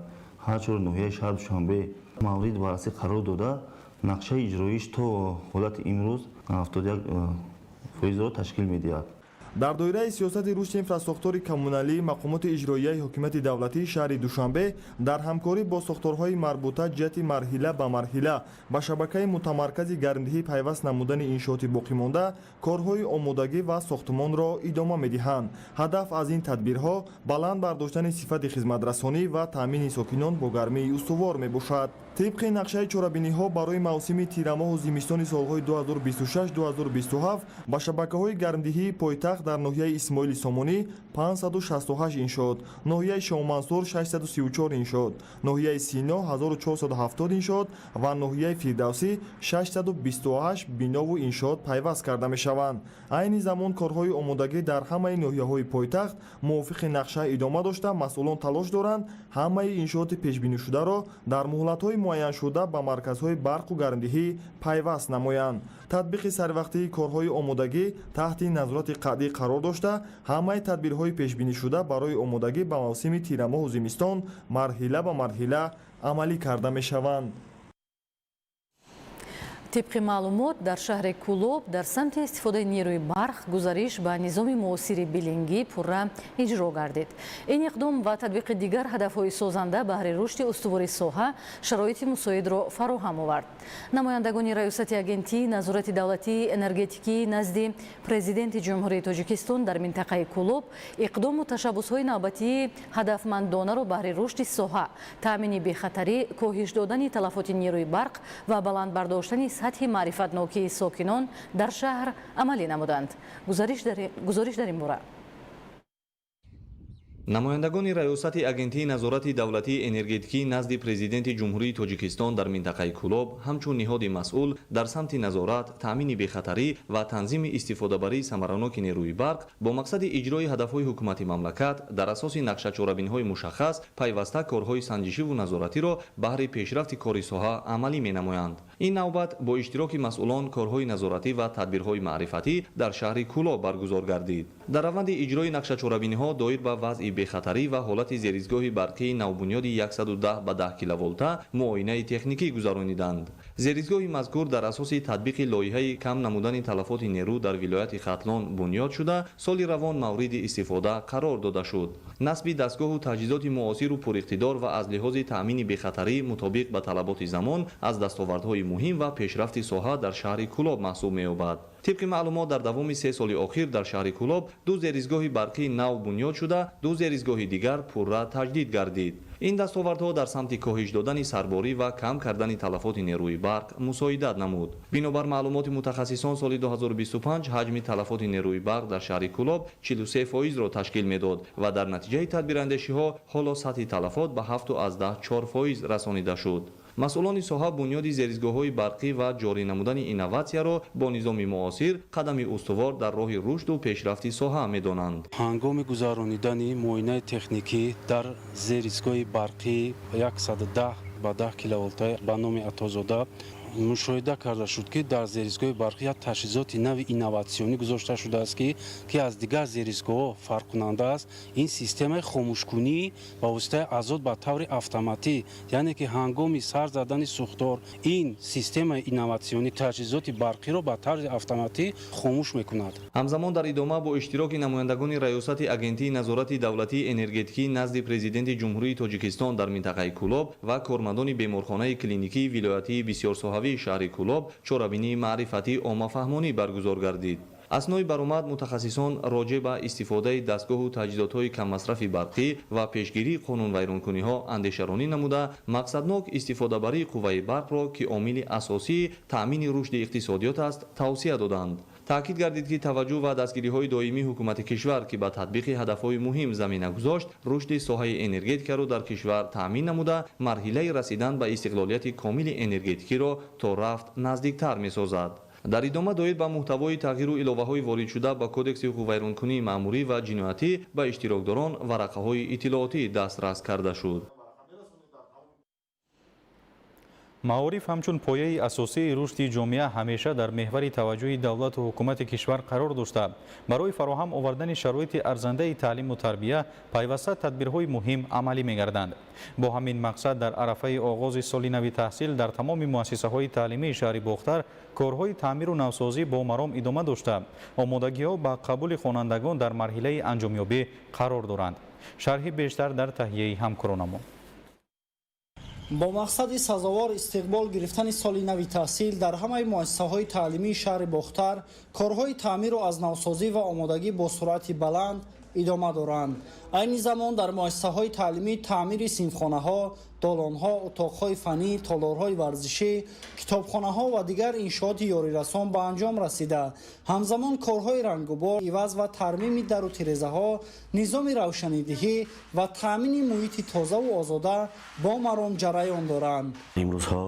ҳар чор ноҳияи шаҳри Душанбе маврид баррасӣ қарор дода, нақшаи иҷроиш то ҳолати имрӯз 71% ташкил медиҳад. дар доираи сиёсати рушди инфраструктураи коммуналӣ, мақомоти иҷроияи ҳокимияти давлатии шаҳри Душанбе дар ҳамкорӣ бо сохторҳои марбута ҷиҳати марҳила ба марҳила ба шабакаи мутамаркази гармдиҳӣ пайваст намудани иншооти боқимонда, корҳои омодагӣ ва сохтмонро идома медиҳанд. ҳадаф аз ин тадбирҳо баланд бардоштани сифати хизматрасонӣ ва таъмини сокинон бо гармии устувор мебошад. тибқи нақшаи чорабиниҳо барои мавсими тирамоҳу зимистони солҳои 2026-2027 ба шабакаҳои гармдиҳии пойтахт дар ноҳияи Исмоили Сомонӣ 568 иншоот, ноҳияи Шоҳмансур 634 иншоот, ноҳияи Сино 1470 иншоот ва ноҳияи Фирдавсӣ 628 бинову иншоот пайваст карда мешаванд. айни замон корҳои омодагӣ дар ҳамаи ноҳияҳои пойтахт мувофиқи нақша идома дошта, масъулон талош доранд ҳамаи иншооти пешбинишударо дар муҳлатҳои муайяншуда ба марказҳои барқу гармдиҳӣ пайваст намоянд. татбиқи сарвақтии корҳои омодагӣ таҳти назорати қатъӣ қарор дошта, ҳамаи тадбирҳои пешбинишуда барои омодагӣ ба мавсими тирамоҳу зимистон марҳила ба марҳила амалӣ карда мешаванд. طبق معلومات در شهر کولوب در سمت استفاده نیروی برق گزارش به نظام معاصر بیلینگی پورا اجرا گردید. این اقدام و تطبیق دیگر هدفهای سازنده بهره رشد استواری ساحه شرایط مساعد را فراهم آورد. نمایندگان ریاست اگنتی نظارت دولتی انرژتیکی نزد پرزیدنت جمهوری تاجیکستان در منطقه کولوب اقدام و تشبس‌های نوبتی هدفمندانه را بهره رشد ساحه، تامین بی‌خطری، کاهش دادن تلفات نیروی برق و بلند برداشتن сатҳи маърифатнокии сокинон дар шаҳр амалӣ намуданд. гузориш дар ин бора. намояндагони раёсати агентии назорати давлатии энергетикӣ назди президенти ҷумҳурии тоҷикистон дар минтақаи Кӯлоб ҳамчун ниҳоди масъул дар самти назорат, таъмини бехатарӣ ва танзими истифодабарии самараноки нерӯи барқ бо мақсади иҷрои ҳадафҳои ҳукумати мамлакат дар асоси нақшачорабиниҳои мушаххас пайваста корҳои санҷишиву назоратиро баҳри пешрафти кори соҳа амалӣ менамоянд. ин навбат бо иштироки масъулон корҳои назоратӣ ва тадбирҳои маърифатӣ дар шаҳри Кӯлоб баргузор гардид. дар раванди иҷрои нақшачорабиниҳо доир ба вазъи бехатарӣ ва ҳолати зеристгоҳи барқии навбунёди 110 ба 10 киловолта муоинаи техникӣ гузарониданд. зеристгоҳи мазкур дар асоси татбиқи лоиҳаи кам намудани талафоти нерӯ дар вилояти Хатлон бунёд шуда, соли равон мавриди истифода қарор дода шуд. насби дастгоҳу таҷҳизоти муосиру пуриқтидор ва аз лиҳози таъмини бехатарӣ мутобиқ ба талаботи замон аз дастовардҳои муҳим ва пешрафти соҳа дар шаҳри Кӯлоб маҳсуб меёбад. тибқи маълумот дар давоми 3 соли охир дар шаҳри Кӯлоб 2 зеристгоҳи барқии нав бунёд шуда, 2 зеристгоҳи дигар пурра таҷдид гардид. ин дастовардҳо дар самти коҳиш додани сарборӣ ва кам кардани талафоти нерӯи барқ мусоидат намуд. бинобар маълумоти мутахассисон, соли 2025 ҳаҷми талафоти нерӯи барқ дар шаҳри Кӯлоб 43%-ро ташкил медод ва дар натиҷаи тадбирандешиҳо ҳоло сатҳи талафот ба 7.4% расонида шуд. масъулони соҳа бунёди зеристгоҳҳои барқӣ ва ҷорӣ намудани инноватсияро бо низоми муосир қадами устувор дар роҳи рушду пешрафти соҳа медонанд. ҳангоми гузаронидани муоинаи техникӣ дар зеристгоҳи барқӣ 110 ба 10 киловолта ба номи Атозода мушоҳида карда шуд, ки дар зеристгоҳи барқӣ як таҷҳизоти нави инноватсионӣ гузошта шудааст, ки аз дигар зеристгоҳҳо фарқкунанда аст. ин системаи хомӯшкунӣ ба воситаи азот ба таври автоматӣ, яъне ки ҳангоми сар задани сӯхтор ин системаи инноватсионӣ таҷҳизоти барқиро ба таври автоматӣ хомӯш мекунад. ҳамзамон дар идома бо иштироки намояндагони раёсати агентии назорати давлатии энергетикӣ назди президенти ҷумҳурии тоҷикистон дар минтақаи Кӯлоб ва кормандони беморхонаи клиникии вилоятии бисёрсоҳавии шаҳри Кӯлоб чорабинии маърифатӣ оммафаҳмонӣ баргузор гардид. аснои баромад мутахассисон роҷеъ ба истифодаи дастгоҳу таҷҳизотҳои каммасрафи барқӣ ва пешгирии қонунвайронкуниҳо андешаронӣ намуда, мақсаднок истифодабарии қувваи барқро, ки омили асосии таъмини рушди иқтисодиёт аст, тавсия доданд. таъкид гардид, ки таваҷҷӯҳ ва дастгириҳои доимии ҳукумати кишвар, ки ба татбиқи ҳадафҳои муҳим замина гузошт, рушди соҳаи энергетикаро дар кишвар таъмин намуда, марҳилаи расидан ба истиқлолияти комили энергетикиро то рафт наздиктар месозад. дар идома доир ба муҳтавои тағйиру иловаҳои воридшуда ба кодекси ҳуқуқвайронкунии маъмурӣ ва ҷиноятӣ ба иштирокдорон варақаҳои иттилоотӣ дастрас карда шуд. маориф ҳамчун пояи асосии рушди ҷомеа ҳамеша дар меҳвари таваҷҷӯҳи давлату ҳукумати кишвар қарор дошта, барои фароҳам овардани шароити арзандаи таълиму тарбия пайваста тадбирҳои муҳим амалӣ мегарданд. бо ҳамин мақсад дар арафаи оғози соли нави таҳсил дар тамоми муассисаҳои таълимии шаҳри Бохтар корҳои таъмиру навсозӣ бо маром идома дошта, омодагиҳо ба қабули хонандагон дар марҳилаи анҷомёбӣ қарор доранд. шарҳи бештар дар таҳияи ҳамкоронамон. бо мақсади сазовор истиқбол гирифтани соли нави таҳсил дар ҳамаи муассисаҳои таълимии шаҳри Бохтар корҳои таъмиру азнавсозӣ ва омодагӣ бо суръати баланд идома доранд. айни замон дар муассисаҳои таълимӣ таъмири синфхонаҳо, долонҳо, утоқҳои фанӣ, толорҳои варзишӣ, китобхонаҳо ва дигар иншооти ёрирасон ба анҷом расида, ҳамзамон корҳои рангубор, иваз ва тармими дару тирезаҳо, низоми равшанидиҳӣ ва таъмини муҳити тозаву озода бо маром ҷараён доранд. имрӯзҳо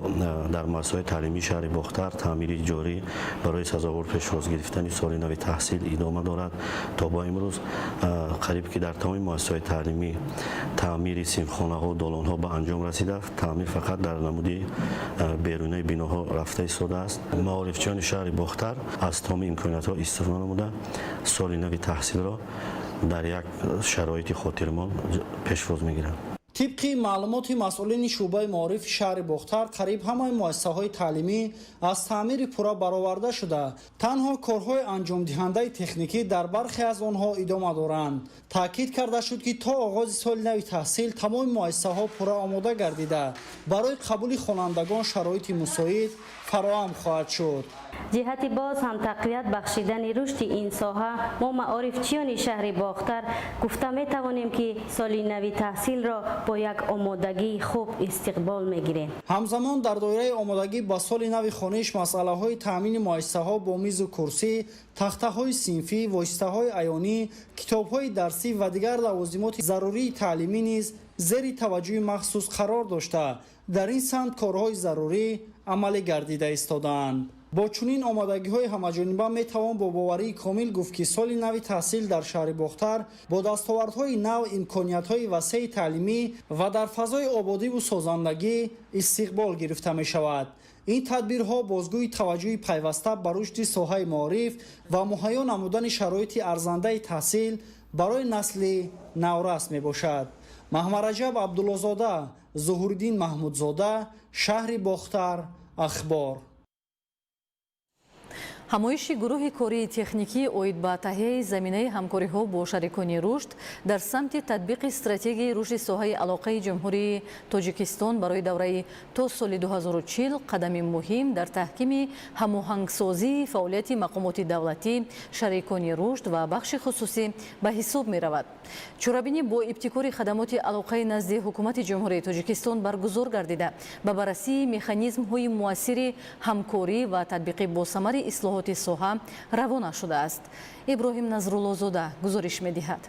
дар муассисаҳои таълимии шаҳри Бохтар таъмири ҷорӣ барои сазовор пешвоз гирифтани соли нави таҳсил идома дорад. то бо имрӯз қариб ки дар тамоми муассисаҳои таълимӣ таъмири синфхонаҳо, долонҳо ба анҷом расидааст. таъмир фақат дар намуди берунаи биноҳо рафта истодааст. маорифчиёни шаҳри Бохтар аз тамоми имкониятҳо истифода намуда соли нави таҳсилро дар як шароити хотирмон пешвоз мегиранд. طبق معلومات مسئولین شعبه معارف شهر بختر قریب همه مؤسسه‌های تعلیمی از تعمیر پورا برآورده شده. تنها کارهای انجام دهنده تکنیکی در برخی از آنها ادامه دارند. تاکید کرده شد که تا آغاز سال نو تحصیل تمام مؤسسه‌ها پورا آماده گردیده برای قبول خوانندگان شرایط مساعد فراهم خواهد شد. جهت باز هم تقویت بخشیدن رشد این ساحه ما معارفچیان شهر باختر گفته می توانیم که سال نو تحصیل را با یک آمادگی خوب استقبال میگیریم. ҳамзамон дар доираи омодагӣ ба соли нави хониш масъалаҳои таъмини муассисаҳо бо мизу курсӣ, тахтаҳои синфӣ, воситаҳои аёнӣ, китобҳои дарсӣ ва дигар лавозимоти зарурии таълимӣ низ зери таваҷҷӯҳи махсус қарор дошта, дар ин самт корҳои зарурӣ амалӣ гардида истодаанд. бо чунин омодагиҳои ҳамаҷониба метавон бо боварии комил гуфт ки соли нави таҳсил дар шаҳри Бохтар бо дастовардҳои нав, имкониятҳои васеъи таълимӣ ва дар фазои ободиву созандагӣ истиқбол гирифта мешавад. ин тадбирҳо бозгӯи таваҷҷӯҳи пайваста ба рушди соҳаи маориф ва муҳайё намудани шароити арзандаи таҳсил барои насли наврас мебошад. Маҳмараҷаб Абдуллозода, Зуҳуриддин Маҳмудзода, шаҳри Бохтар, Ахбор. ҳамоиши гурӯҳи кории техникӣ оид ба таҳияи заминаи ҳамкориҳо бо шарикони рушд дар самти татбиқи стратегияи рушди соҳаи алоқаи ҷумҳурии Тоҷикистон барои давраи то соли 2040 қадами муҳим дар таҳкими ҳамоҳангсозии фаъолияти мақомоти давлатӣ, шарикони рушд ва бахши хусусӣ ба ҳисоб меравад. чорабинӣ бо ибтикори хадамоти алоқаи назди ҳукумати ҷумҳурии Тоҷикистон баргузор гардида ба баррасии механизмҳои муассири ҳамкорӣ ва татбиқи босамари ислоҳоти соҳа равона шудааст. Иброҳим Назруллозода гузориш медиҳад.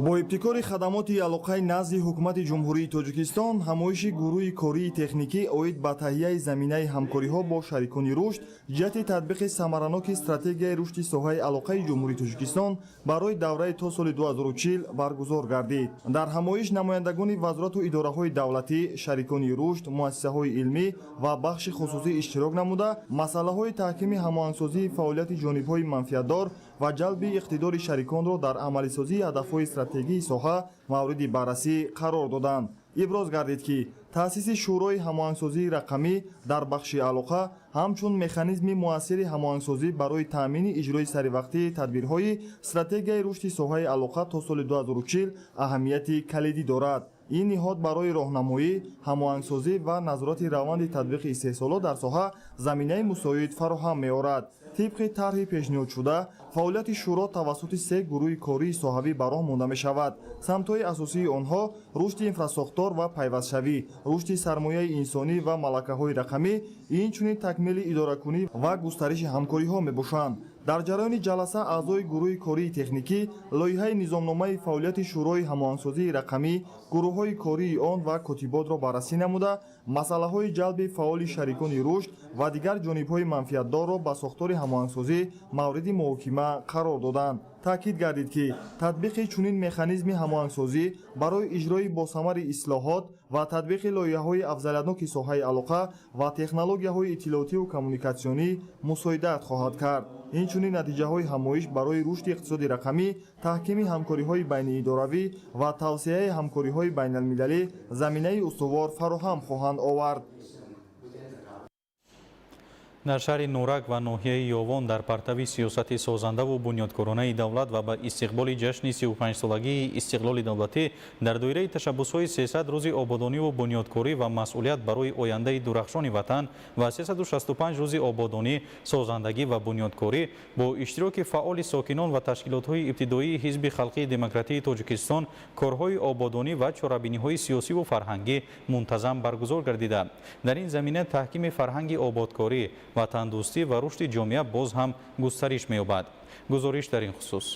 бо ибтикори хадамоти алоқаи назди ҳукумати ҷумҳурии Тоҷикистон, ҳамоиши гурӯҳи кории техникӣ оид ба таҳияи заминаи ҳамкориҳо бо шарикони рушд ҷиҳати татбиқи самараноки стратегияи рушди соҳаи алоқаи ҷумҳурии Тоҷикистон барои давраи то соли 2040 баргузор гардид. дар ҳамоиш намояндагони вазорату идораҳои давлатӣ, шарикони рушд, муассисаҳои илмӣ ва бахши хусусӣ иштирок намуда, масъалаҳои таҳкими ҳамоҳангсозии фаъолияти ҷонибҳои манфиатдор ва ҷалби иқтидори шариконро дар амалисозии ҳадафҳои стратегии соҳа мавриди баррасӣ қарор доданд. иброз гардид ки таъсиси шӯрои ҳамоҳангсозии рақамӣ дар бахши алоқа ҳамчун механизми муассири ҳамоҳангсозӣ барои таъмини иҷрои саривақтии тадбирҳои стратегияи рушди соҳаи алоқа то соли 2040 аҳамияти калидӣ дорад. ин ниҳод барои роҳнамоӣ, ҳамоҳангсозӣ ва назорати раванди татбиқи истеҳсолот дар соҳа заминаи мусоид фароҳам меорад. тибқи тарҳи пешниҳодшуда, фаъолияти шӯро тавассути се гурӯҳи кории соҳавӣ ба роҳ монда мешавад. самтҳои асосии онҳо рушди инфраструктур ва пайвастшавӣ, рушди сармояи инсонӣ ва малакаҳои рақамӣ, инчунин такмили идоракунӣ ва густариши ҳамкориҳо мебошанд. дар ҷараёни ҷаласа аъзои гурӯҳи кории техникӣ лоиҳаи низомномаи фаъолияти шӯрои ҳамоҳангсозии рақамӣ, гурӯҳҳои кории он ва котиботро баррасӣ намуда, масъалаҳои ҷалби фаъоли шарикони рушд ва дигар ҷонибҳои манфиатдорро ба сохтори ҳамоҳангсозӣ мавриди муҳокима қарор доданд. таъкид гардид ки татбиқи чунин механизми ҳамоҳангсозӣ барои иҷрои босамари ислоҳот ва татбиқи лоиҳаҳои афзалиятноки соҳаи алоқа ва технологияҳои иттилоотиву коммуникатсионӣ мусоидат хоҳад кард. инчунин натиҷаҳои ҳамоиш барои рушди иқтисоди рақамӣ, таҳкими ҳамкориҳои байниидоравӣ ва тавсеяи ҳамкориҳои байналмилалӣ заминаи устувор фароҳам хоҳанд овард. дар шаҳри нурак ва ноҳияи ёвон дар партави сиёсати созандаву бунёдкоронаи давлат ва ба истиқболи ҷашни 35-солагии истиқлоли давлатӣ дар доираи ташаббусҳои 300 рӯзи ободониву бунёдкорӣ ва масъулият барои ояндаи дурахшони ватан ва 365 рӯзи ободонӣ, созандагӣ ва бунёдкорӣ бо иштироки фаъоли сокинон ва ташкилотҳои ибтидоии Ҳизби халқии демократии Тоҷикистон корҳои ободонӣ ва чорабиниҳои сиёсиву фарҳангӣ мунтазам баргузор гардида. дар ин замина таҳкими фарҳанги ободкорӣ, ватандӯстӣ ва рушди ҷомеа боз ҳам густариш меёбад. гузориш дар ин хусус.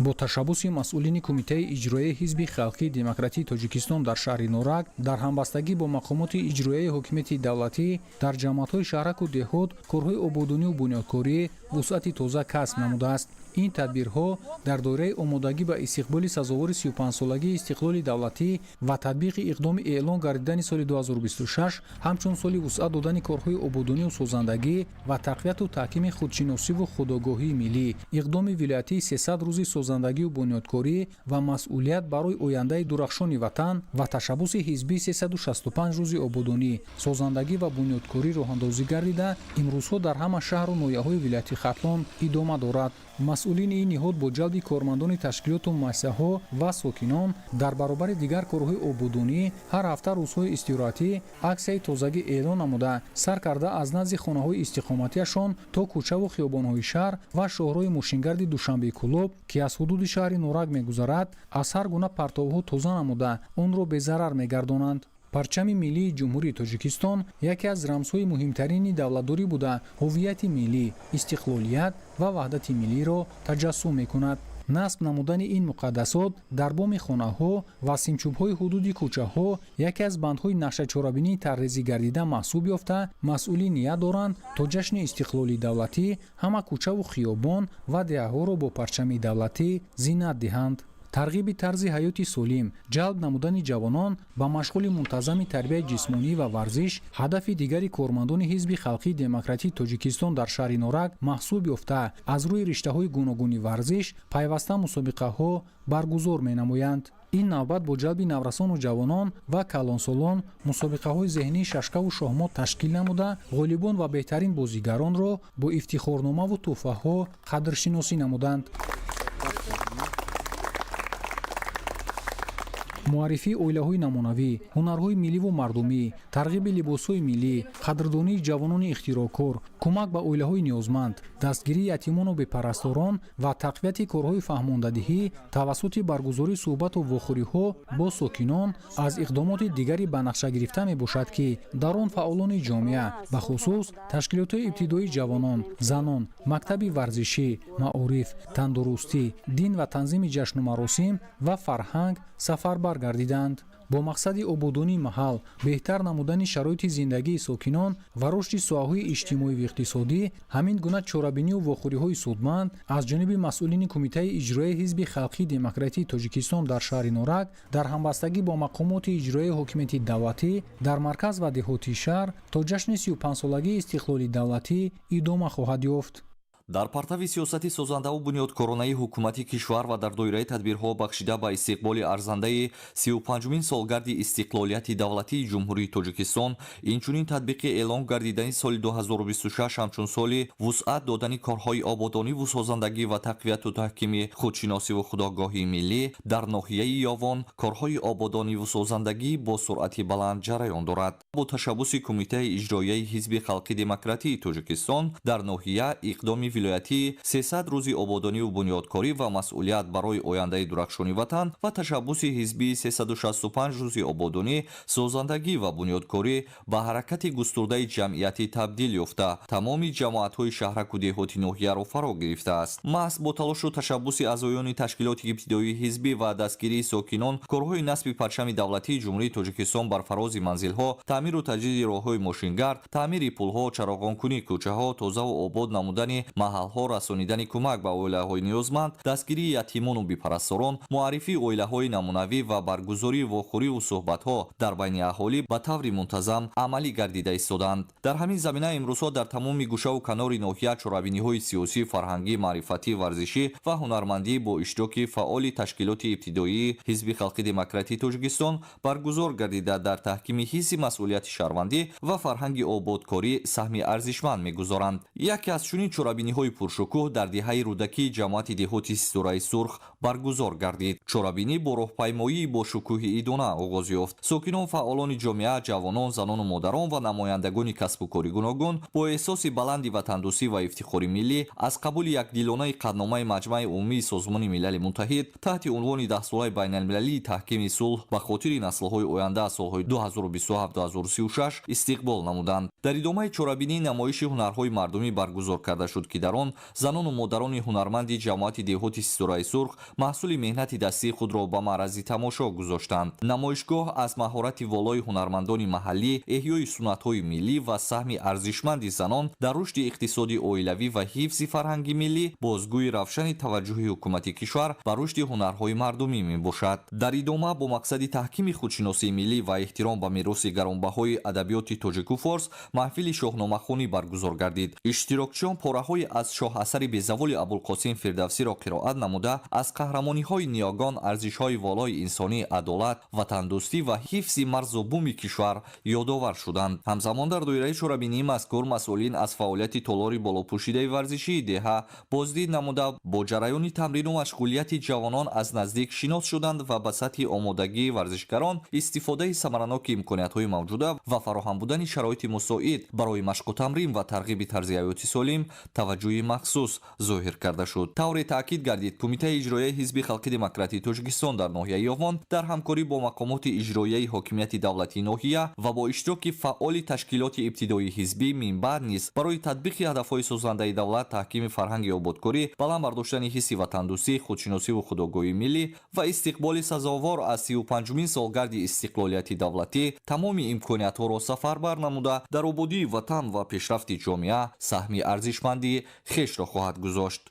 бо ташаббуси масъулини кумитаи иҷроияи Ҳизби халқии демократии Тоҷикистон дар шаҳри Нурак дар ҳамбастагӣ бо мақомоти иҷроияи ҳокимияти давлатӣ дар ҷамъиятҳои шаҳраку деҳот корҳои ободониву бунёдкорӣ вусъати тоза касб намудааст. ин тадбирҳо дар доираи омодагӣ ба истиқболи сазовори 35-солагии истиқлоли давлатӣ ва татбиқи иқдоми эълон гардидани соли 2026 ҳамчун соли вусъат додани корҳои ободониву созандагӣ ва тақвияту таҳкими худшиносиву худогоҳии миллӣ, иқдоми вилоятии 300 рӯзи созандагию бунёдкорӣ ва масъулият барои ояндаи дурахшони ватан ва ташаббуси ҳизбии 365 рӯзи ободонӣ, созандагӣ ва бунёдкорӣ роҳандозӣ гардида имрӯзҳо дар ҳама шаҳру ноҳияҳои вилояти Хатлон идома дорад. масъулини ин ниҳод бо ҷалби кормандони ташкилоту муассисаҳо ва сокинон дар баробари дигар корҳои ободонӣ ҳар ҳафта рӯзҳои истироҳатӣ аксияи тозагӣ эълон намуда сар карда аз назди хонаҳои истиқоматиашон то кӯчаву хиёбонҳои шаҳр ва шоҳрои мошингарди Душанбеи Кулоб ки аз аз ҳудуди шаҳри норак мегузарад, аз ҳар гуна партовҳо тоза намуда онро безарар мегардонанд. парчами миллии ҷумҳурии тоҷикистон яке аз рамзҳои муҳимтарини давлатдорӣ буда ҳовияти миллӣ, истиқлолият ва ваҳдати миллиро таҷассум мекунад. насб намудани ин муқаддасот дар боми хонаҳо ва симчӯбҳои ҳудуди кӯчаҳо яке аз бандҳои нақшачорабинии таррезӣ гардида маҳсуб ёфта, масъулин ният доранд то ҷашни истиқлоли давлатӣ ҳама кӯчаву хиёбон ва деҳаҳоро бо парчами давлатӣ зиннат диҳанд. тарғиби тарзи ҳаёти солим, ҷалб намудани ҷавонон ба машғули мунтазами тарбияи ҷисмонӣ ва варзиш ҳадафи дигари кормандони ҳизби халқии демократии тоҷикистон дар шаҳри норак маҳсуб ёфта, аз рӯи риштаҳои гуногуни варзиш пайваста мусобиқаҳо баргузор менамоянд. ин навбат бо ҷалби наврасону ҷавонон ва калонсолон мусобиқаҳои зеҳнии шашкаву шоҳмот ташкил намуда, ғолибон ва беҳтарин бозигаронро бо ифтихорномаву тӯҳфаҳо қадршиносӣ намуданд. муаррифии оилаҳои намунавӣ, ҳунарҳои милливу мардумӣ, тарғиби либосҳои миллӣ, қадрдонии ҷавонони ихтироъкор, кӯмак ба оилаҳои ниёзманд, дастгирии ятимону бепарасторон ва тақвияти корҳои фаҳмондадиҳӣ тавассути баргузории суҳбату вохӯриҳо бо сокинон аз иқдомоти дигари ба нақша гирифта мебошад, ки дар он фаъолони ҷомеа, бахусус ташкилотҳои ибтидоии ҷавонон, занон, мактаби варзишӣ, маориф, тандурустӣ, дин ва танзими ҷашну маросим ва фарҳанг сафарбар гардиданд. бо мақсади ободонии маҳал, беҳтар намудани шароити зиндагии сокинон ва рушди соҳаҳои иҷтимоиву иқтисодӣ, ҳамин гуна чорабинию вохӯриҳои судманд аз ҷониби масъулини кумитаи иҷроии ҳизби халқии демократии тоҷикистон дар шаҳри норак дар ҳамбастагӣ бо мақомоти иҷроии ҳокимияти давлатӣ дар марказ ва деҳотии шаҳр то ҷашни 35-солагии истиқлоли давлатӣ идома хоҳад ёфт. дар партави сиёсати созандаву бунёдкоронаи ҳукумати кишвар ва дар доираи тадбирҳо бахшида ба истиқболи арзандаи 35-умин солгарди истиқлолияти давлатии ҷумҳурии тоҷикистон, инчунин татбиқи эълон гардидани соли 2026 ҳамчун соли вусъат додани корҳои ободониву созандагӣ ва тақвияту таҳкими худшиносиву худогоҳии миллӣ дар ноҳияи Ёвон корҳои ободониву созандагӣ бо суръати баланд ҷараён дорад. бо ташаббуси кумитаи иҷроияи ҳизби халқии демократии тоҷикистон дар ноҳия иқдоми вилоятии 300 рӯзи ободониву бунёдкорӣ ва масъулият барои ояндаи дурахшони ватан ва ташаббуси ҳизбии 365 рӯзи ободонӣ, созандагӣ ва бунёдкорӣ ба ҳаракати густурдаи ҷамъиятӣ табдил ёфта, тамоми ҷамоатҳои шаҳраку деҳоти ноҳияро фаро гирифтааст. маҳз бо талошу ташаббуси аъзоёни ташкилоти ибтидоии ҳизбӣ ва дастгирии сокинон, корҳои насби парчами давлатии ҷумҳурии тоҷикистон бар фарози манзилҳо, таъмиру таҷдиди роҳҳои мошингард, таъмири пулҳо, чароғонкунии кӯчаҳо, тозаву обод намудани маҳалҳо, расонидани кӯмак ба оилаҳои ниёзманд, дастгирии ятимону бепарасторон, муаррифии оилаҳои намунавӣ ва баргузории вохӯриву суҳбатҳо дар байни аҳолӣ ба таври мунтазам амалӣ гардида истоданд. дар ҳамин замина имрӯзҳо дар тамоми гӯшаву канори ноҳия чорабиниҳои сиёсӣ, фарҳангӣ, маърифатӣ, варзишӣ ва ҳунармандӣ бо иштироки фаъоли ташкилоти ибтидоии ҳизби халқии демократии тоҷикистон баргузор гардида дар таҳкими ҳисси масъулияти шаҳрвандӣ ва фарҳанги ободкорӣ саҳми арзишманд мегузоранд. яке аз чунин чорабиниҳои пуршукӯҳ дар диҳаи рӯдакии ҷамоати деҳоти Систораи Сурх баргузор гардид. чорабинӣ бо роҳпаймоии бо шукӯҳи идона оғоз ёфт. сокинон, фаъолони ҷомеа, ҷавонон, занону модарон ва намояндагони касбу кори гуногун бо эҳсоси баланди ватандӯстӣ ва ифтихори миллӣ аз қабули якдилонаи қадномаи Маҷмаи умумии Созмони Милали Муттаҳид таҳти унвони 10-солаи байналмилалии таҳкими сулҳ ба хотири наслҳои оянда аз солҳои 2027-2036 истиқбол намуданд. дар идомаи чорабинӣ намоиши ҳунарҳои мардумӣ баргузор карда шуд, ки дар он занону модарони ҳунарманди ҷамоати деҳоти Систораи Сурх маҳсули меҳнати дастии худро ба маърази тамошо гузоштанд. намоишгоҳ аз маҳорати волои ҳунармандони маҳаллӣ, эҳёи суннатҳои миллӣ ва саҳми арзишманди занон дар рушди иқтисоди оилавӣ ва ҳифзи фарҳанги миллӣ бозгӯи равшани таваҷҷӯҳи ҳукумати кишвар ба рушди ҳунарҳои мардумӣ мебошад. дар идома бо мақсади таҳкими худшиносии миллӣ ва эҳтиром ба мероси гаронбаҳои адабиёти тоҷику форс маҳфили шоҳномахонӣ баргузор гардид. иштирокчиён пораҳои аз шоҳасари безаволи Абулқосим Фирдавсиро қироат намуда, аз қаҳрамониҳои ниёгон, арзишҳои волои инсонӣ, адолат, ватандӯстӣ ва ҳифзи марзу буми кишвар ёдовар шуданд. ҳамзамон дар доираи чорабинии мазкур масъулин аз фаъолияти толори болопӯшидаи варзишии деҳа боздид намуда, бо ҷараёни тамрину машғулияти ҷавонон аз наздик шинос шуданд ва ба сатҳи омодагии варзишгарон, истифодаи самараноки имкониятҳои мавҷуда ва фароҳам будани шароити мусоид барои машқу тамрин ва тарғиби тарзи ҳаёти солим таваҷҷӯҳ таваҷҷӯҳи махсус зоҳир карда шуд. тавре таъкид гардид кумитаи иҷроияи ҳизби халқи демократии тоҷикистон дар ноҳияи Афғон дар ҳамкорӣ бо мақомоти иҷроияи ҳокимияти давлатии ноҳия ва бо иштироки фаъоли ташкилоти ибтидоии ҳизбӣ минбаъд низ барои татбиқи ҳадафҳои созандаи давлат, таҳкими фарҳанги ободкорӣ, баланд бардоштани ҳисси ватандӯстӣ, худшиносиву худогоҳии миллӣ ва истиқболи сазовор аз 35-умин солгарди истиқлолияти давлатӣ тамоми имкониятҳоро сафарбар намуда дар ободии ватан ва пешрафти ҷомеа саҳми арзишманди хешро хоҳад гузошт.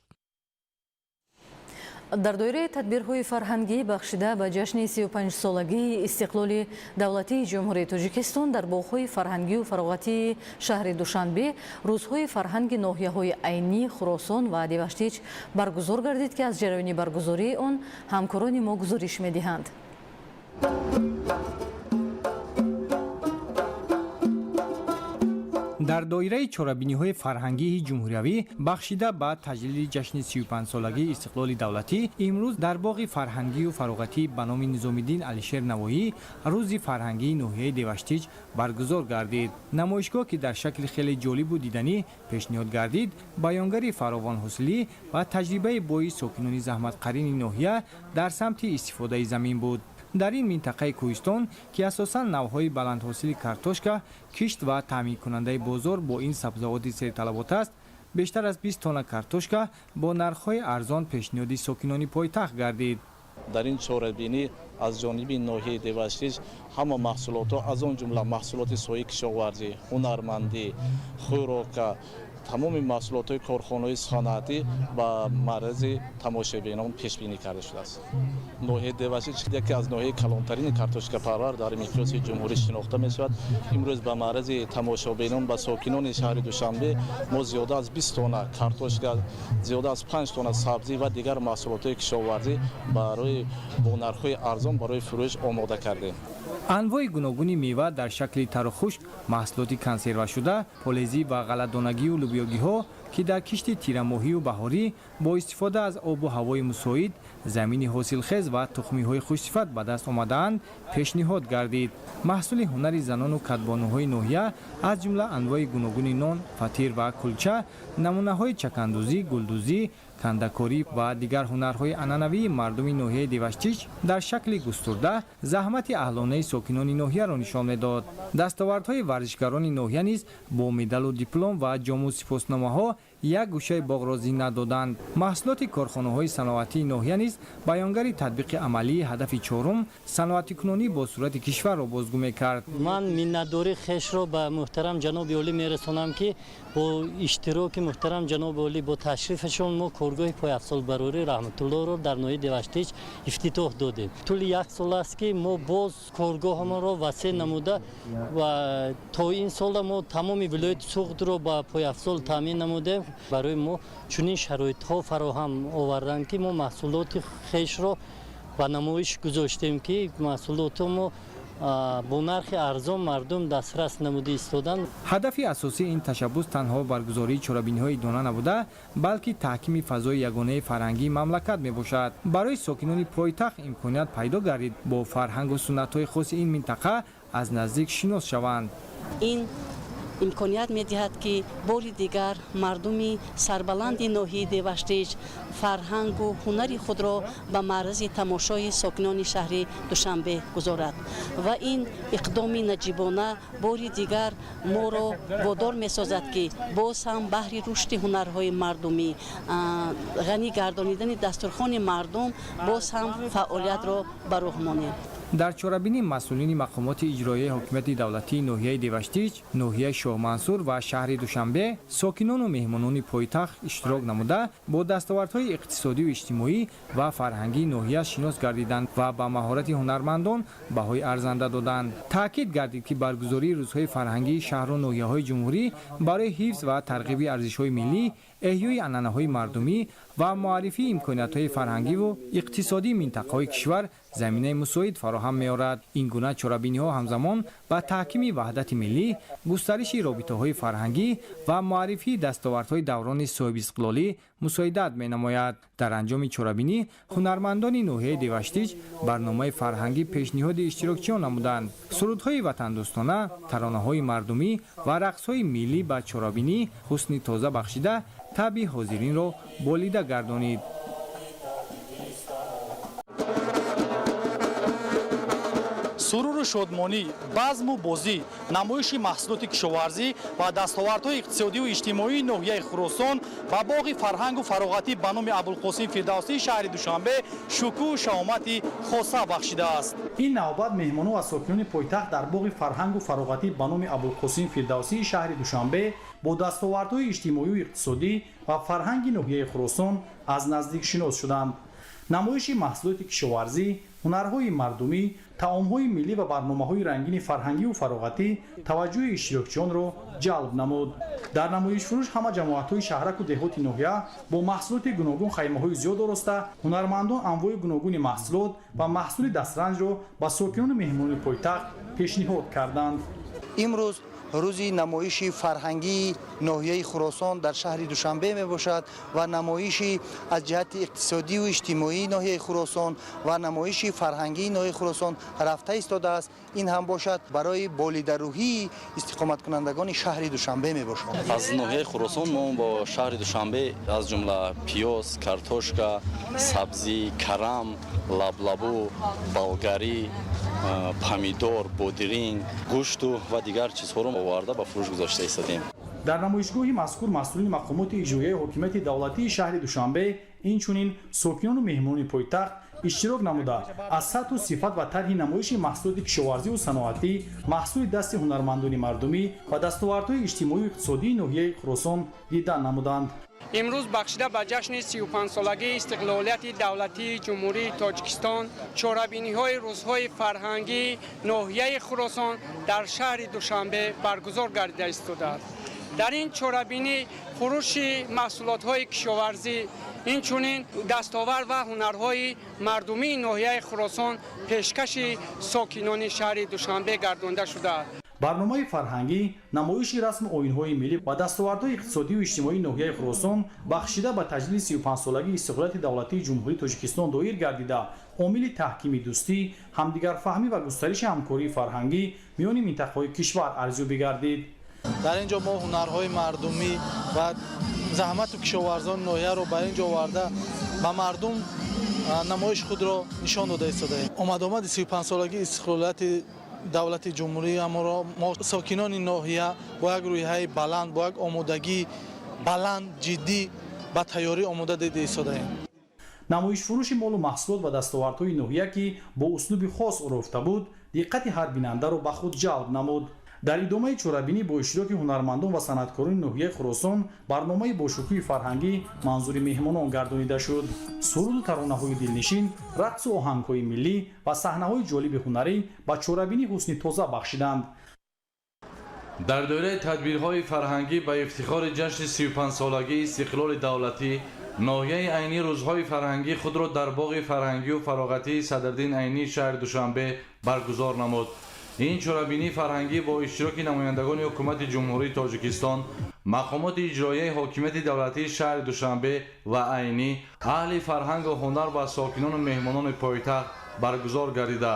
дар доираи тадбирҳои фарҳангӣ бахшида ба ҷашни 35-солагии истиқлоли давлатии ҷумҳурии Тоҷикистон дар боғҳои фарҳангию фароғатии шаҳри Душанбе рӯзҳои фарҳанги ноҳияҳои айнӣ, Хуросон ва Деваштич баргузор гардид ки аз ҷараёни баргузории он ҳамкорони мо гузориш медиҳанд. дар доираи чорабиниҳои фарҳангии ҷумҳуриявӣ бахшида ба таҷлили ҷашни 35-солагии истиқлоли давлатӣ имрӯз дар боғи фарҳангию фароғатӣ ба номи Низомиддин Алишер Навоӣ рӯзи фарҳангии ноҳияи Деваштич баргузор гардид. намоишгоҳ ки дар шакли хеле ҷолибу диданӣ пешниҳод гардид, баёнгари фаровон ҳосилӣ ва таҷрибаи бои сокинони заҳматқарини ноҳия дар самти истифодаи замин буд. дар ин минтақаи кӯҳистон ки асосан навъҳои баландҳосили картошка, кишт ва таъминкунандаи бозор бо ин сабзавоти серталабот аст, бештар аз 20 тонна картошка бо нархҳои арзон пешниҳоди сокинони пойтахт гардид. дар ин чорабинӣ аз ҷониби ноҳияи Деваштич ҳама маҳсулотҳо аз он ҷумла маҳсулоти соҳаи кишоварзӣ, ҳунармандӣ, хӯрока, тамоми маҳсулотҳои корхонаҳои санъатӣ ба маърази тамошобинон пешбинӣ карда шудааст. ноҳияи Деваштич яке аз ноҳияи калонтарини картошкапарвар дар миқёси ҷумҳурӣ шинохта мешавад. имрӯз ба маърази тамошобинон ба сокинони шаҳри Душанбе мо зиёда аз 20 тонна картошка, зиёда аз 5 тонна сабзӣ ва дигар маҳсулотҳои кишоварзӣ барои бо нархҳои арзон барои фурӯш омода кардем. анвои гуногуни мева дар шакли тару хушк, маҳсулоти консервашуда, полезӣ ва ғалладонагию лӯбиёгиҳо ки дар кишти тирамоҳию баҳорӣ бо истифода аз обу ҳавои мусоид, замини ҳосилхез ва тухмиҳои хушсифат ба даст омадаанд пешниҳод гардид. маҳсули ҳунари занону кадбонуҳои ноҳия аз ҷумла анвои гуногуни нон, фатир ва кулча, намунаҳои чакандӯзӣ, гулдӯзӣ, кандакорӣ ва дигар ҳунарҳои анъанавии мардуми ноҳияи Деваштич дар шакли густурда заҳмати аҳлонаи сокинони ноҳияро нишон медод. дастовардҳои варзишгарони ноҳия низ бо медалу диплом ва ҷому сипосномаҳо як гӯшаи боғро зиннат доданд. маҳсулоти корхонаҳои саноатии ноҳия низ баёнгари татбиқи амалии ҳадафи чорум саноатикунонӣ бо сурати кишварро бозгӯ мекард. ман миннатдори хешро ба муҳтарам ҷаноби олӣ мерасонам ки бо иштироки муҳтарам ҷаноби олӣ бо ташрифашон мо коргоҳи пойафзолбарорӣ раҳматуллоҳро дар ноҳияи Деваштич ифтитоҳ додем. тӯли як сол аст ки мо боз коргоҳамонро васеъ намуда ва то ин сола мо тамоми вилояти суғдро ба пойафзол таъмин намудем. барои мо чунин шароитҳо фароҳам оварданд ки мо маҳсулоти хешро ба намоиш гузоштем ки маҳсулотро мо бо нархи арзон мардум дастрас намуда истоданд. ҳадафи асосии ин ташаббус танҳо баргузории чорабиниҳои дона набуда, балки таҳкими фазои ягонаи фарҳангии мамлакат мебошад. барои сокинони пойтахт имконият пайдо гардид бо фарҳангу суннатҳои хоси ин минтақа аз наздик шинос шаванд. ин имконият медиҳад ки бори дигар мардуми сарбаланди ноҳияи Деваштич фарҳангу ҳунари худро ба маърази тамошои сокинони шаҳри Душанбе гузорад ва ин иқдоми наҷибона бори дигар моро водор месозад ки боз ҳам баҳри рушди ҳунарҳои мардумӣ, ғанӣ гардонидани дастурхони мардум боз ҳам фаъолиятро ба роҳ монем. дар чорабини масъулини мақомоти иҷроияи ҳокимияти давлатии ноҳияи Деваштич, ноҳияи Шоҳмансур ва шаҳри Душанбе сокинону меҳмонони пойтахт иштирок намуда бо дастовардҳои иқтисодию иҷтимоӣ ва фарҳангии ноҳия шинос гардиданд ва ба маҳорати ҳунармандон баҳои арзанда доданд. таъкид гардид ки баргузории рӯзҳои фарҳангии шаҳру ноҳияҳои ҷумҳурӣ барои ҳифз ва тарғиби арзишҳои миллӣ, эҳёи анъанаҳои мардумӣ ва муаррифии имкониятҳои фарҳангиву иқтисодии минтақаҳои кишвар заминаи мусоид фароҳам меорад. ин гуна чорабиниҳо ҳамзамон ба таҳкими ваҳдати миллӣ, густариши робитаҳои фарҳангӣ ва муаррифии дастовардҳои даврони соҳибистиқлолӣ مساعدت می‌نماید. در انجام چرابینی هنرمندان ناحیه دیوشتیج برنامه فرهنگی پیشنهاد اشتراکچیان نمودند. سرودهای وطن دوستانه، ترانه‌های مردمی و رقص‌های ملی به چرابینی حسن تازه بخشیده طبع حاضرین را بالیده گردانید. сурури шодмонӣ, базму бозӣ, намоиши маҳсулоти кишоварзӣ ва дастовардҳои иқтисодию иҷтимоии ноҳияи Хуросон ба боғи фарҳангу фароғатӣ ба номи Абулқосим Фирдавсии шаҳри Душанбе шукӯҳу шаомати хоса бахшидааст. ин навбат меҳмонон ва сокинони пойтахт дар боғи фарҳангу фароғатӣ ба номи Абулқосим Фирдавсии шаҳри Душанбе бо дастовардҳои иҷтимоию иқтисодӣ ва фарҳанги ноҳияи Хуросон аз наздик шинос шуданд. намоиши маҳсулоти кишоварзӣ, ҳунарҳои мардумӣ, таомҳои миллӣ ва барномаҳои рангини фарҳангиву фароғатӣ таваҷҷӯҳи иштирокчиёнро ҷалб намуд. дар намоишфурӯш ҳама ҷамоатҳои шаҳраку деҳоти ноҳия бо маҳсулоти гуногун хаймаҳои зиёд ороста, ҳунармандон анвои гуногуни маҳсулот ва маҳсули дастранҷро ба сокинони меҳмонони пойтахт пешниҳод карданд. имрӯз рӯзи намоиши фарҳангии ноҳияи Хуросон дар шаҳри Душанбе мебошад ва намоиши аз ҷиҳати иқтисодию иҷтимоии ноҳияи Хуросон ва намоиши фарҳангии ноҳияи Хуросон рафта истодааст. ин ҳам бошад барои болидарӯҳии истиқоматкунандагони шаҳри Душанбе мебошад. аз ноҳияи Хуросон мо бо шаҳри Душанбе аз ҷумла пиёз, картошка, сабзӣ, карам, лаблабу, болгарӣ, помидор, бодиринг, гӯшту ва дигар чизҳоро оварда ба фурӯш гузошта истодем. дар намоишгоҳи мазкур масъулини мақомоти иҷроияи ҳокимияти давлатии шаҳри Душанбе инчунин сокинону меҳмонони пойтахт иштирок намуда аз сатҳу сифат ва тарҳи намоиши маҳсулоти кишоварзиву саноатӣ, маҳсули дасти ҳунармандони мардумӣ ва дастовардҳои иҷтимоию иқтисодии ноҳияи Хуросон дидан намуданд. имрӯз бахшида ба ҷашни 35-солагии истиқлолияти давлатии ҷумҳурии Тоҷикистон чорабиниҳои рӯзҳои фарҳангии ноҳияи Хуросон дар шаҳри Душанбе баргузор гардида истодааст. дар ин чорабинӣ фурӯши маҳсулотҳои кишоварзӣ, инчунин дастовард ва ҳунарҳои мардумии ноҳияи Хуросон пешкаши сокинони шаҳри Душанбе гардонда шудааст. барномаи фарҳангӣ, намоиши расму оинҳои миллӣ ва дастовардҳои иқтисодию иҷтимоии ноҳияи Хуросон бахшида ба таҷлили 35-солагии истиқлолияти давлатии ҷумҳурии Тоҷикистон доир гардида омили таҳкими дӯстӣ, ҳамдигарфаҳмӣ ва густариши ҳамкории фарҳангӣ миёни минтақаҳои кишвар арзёбӣ гардид. дар ин ҷо мо ҳунарҳои мардумӣ ва заҳмату кишоварзони ноҳияро ба ин ҷо оварда ба мардум намоиши худро нишон дода истодаем. омадомади 35-солагии истиқлолияти давлати ҷумҳурии аморо мо сокинони ноҳия бо як рӯйҳаи баланд, бо як омодагии баланд, ҷиддӣ ба тайёрӣ омода дида истодаем. намоишфурӯши молу маҳсулот ва дастовардҳои ноҳия ки бо услуби хос орофта буд, диққати ҳар бинандаро ба худ ҷалб намуд. дар идомаи чорабинӣ бо иштироки ҳунармандон ва санъаткорони ноҳияи Хуросон барномаи бошукӯҳи фарҳангӣ манзури меҳмонон гардонида шуд. суруду таронаҳои дилнишин, рақсу оҳангҳои миллӣ ва саҳнаҳои ҷолиби ҳунарӣ ба чорабинӣ ҳусни тоза бахшиданд. дар доираи тадбирҳои фарҳангӣ ба ифтихори ҷашни 35-солагии истиқлоли давлатӣ, ноҳияи айнӣ рӯзҳои фарҳангии худро дар боғи фарҳангию фароғатии Садриддин Айнии шаҳри Душанбе баргузор намуд. ин чорабинии фарҳангӣ бо иштироки намояндагони ҳукумати ҷумҳурии Тоҷикистон, мақомоти иҷроияи ҳокимияти давлатии шаҳри Душанбе ва айнӣ, аҳли фарҳангу ҳунар ва сокинону меҳмонони пойтахт баргузор гардида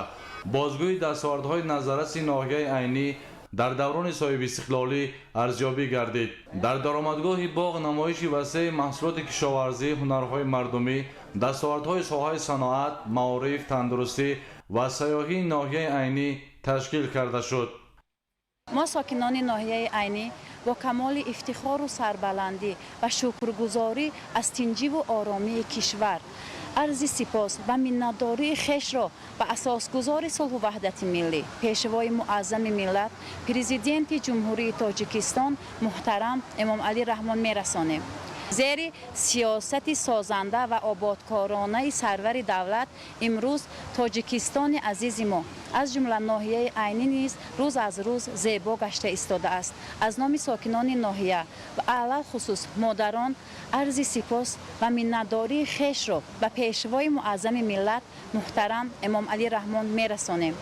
бозгӯи дастовардҳои назарраси ноҳияи айнӣ дар даврони соҳибистиқлолӣ арзёбӣ гардид. дар даромадгоҳи боғ намоиши васеъи маҳсулоти кишоварзӣ, ҳунарҳои мардумӣ, дастовардҳои соҳаи саноат, маориф, тандурустӣ ва сайёҳии ноҳияи айнӣ ташкил карда шуд. мо сокинони ноҳияи айнӣ бо камоли ифтихору сарбаландӣ ва шукргузорӣ аз тинҷиву оромии кишвар арзи сипос ва миннатдории хешро ба асосгузори сулҳу ваҳдати миллӣ, пешвои муаззами миллат, президенти ҷумҳурии Тоҷикистон муҳтарам Эмомалӣ Раҳмон мерасонем. зери сиёсати созанда ва ободкоронаи сарвари давлат имрӯз Тоҷикистони азизи мо аз ҷумла ноҳияи айнӣ низ рӯз аз рӯз зебо гашта истодааст. аз номи сокинони ноҳия ва алал хусус модарон арзи сипос ва миннатдории хешро ба пешвои муаззами миллат муҳтарам Эмомалӣ Раҳмон мерасонем.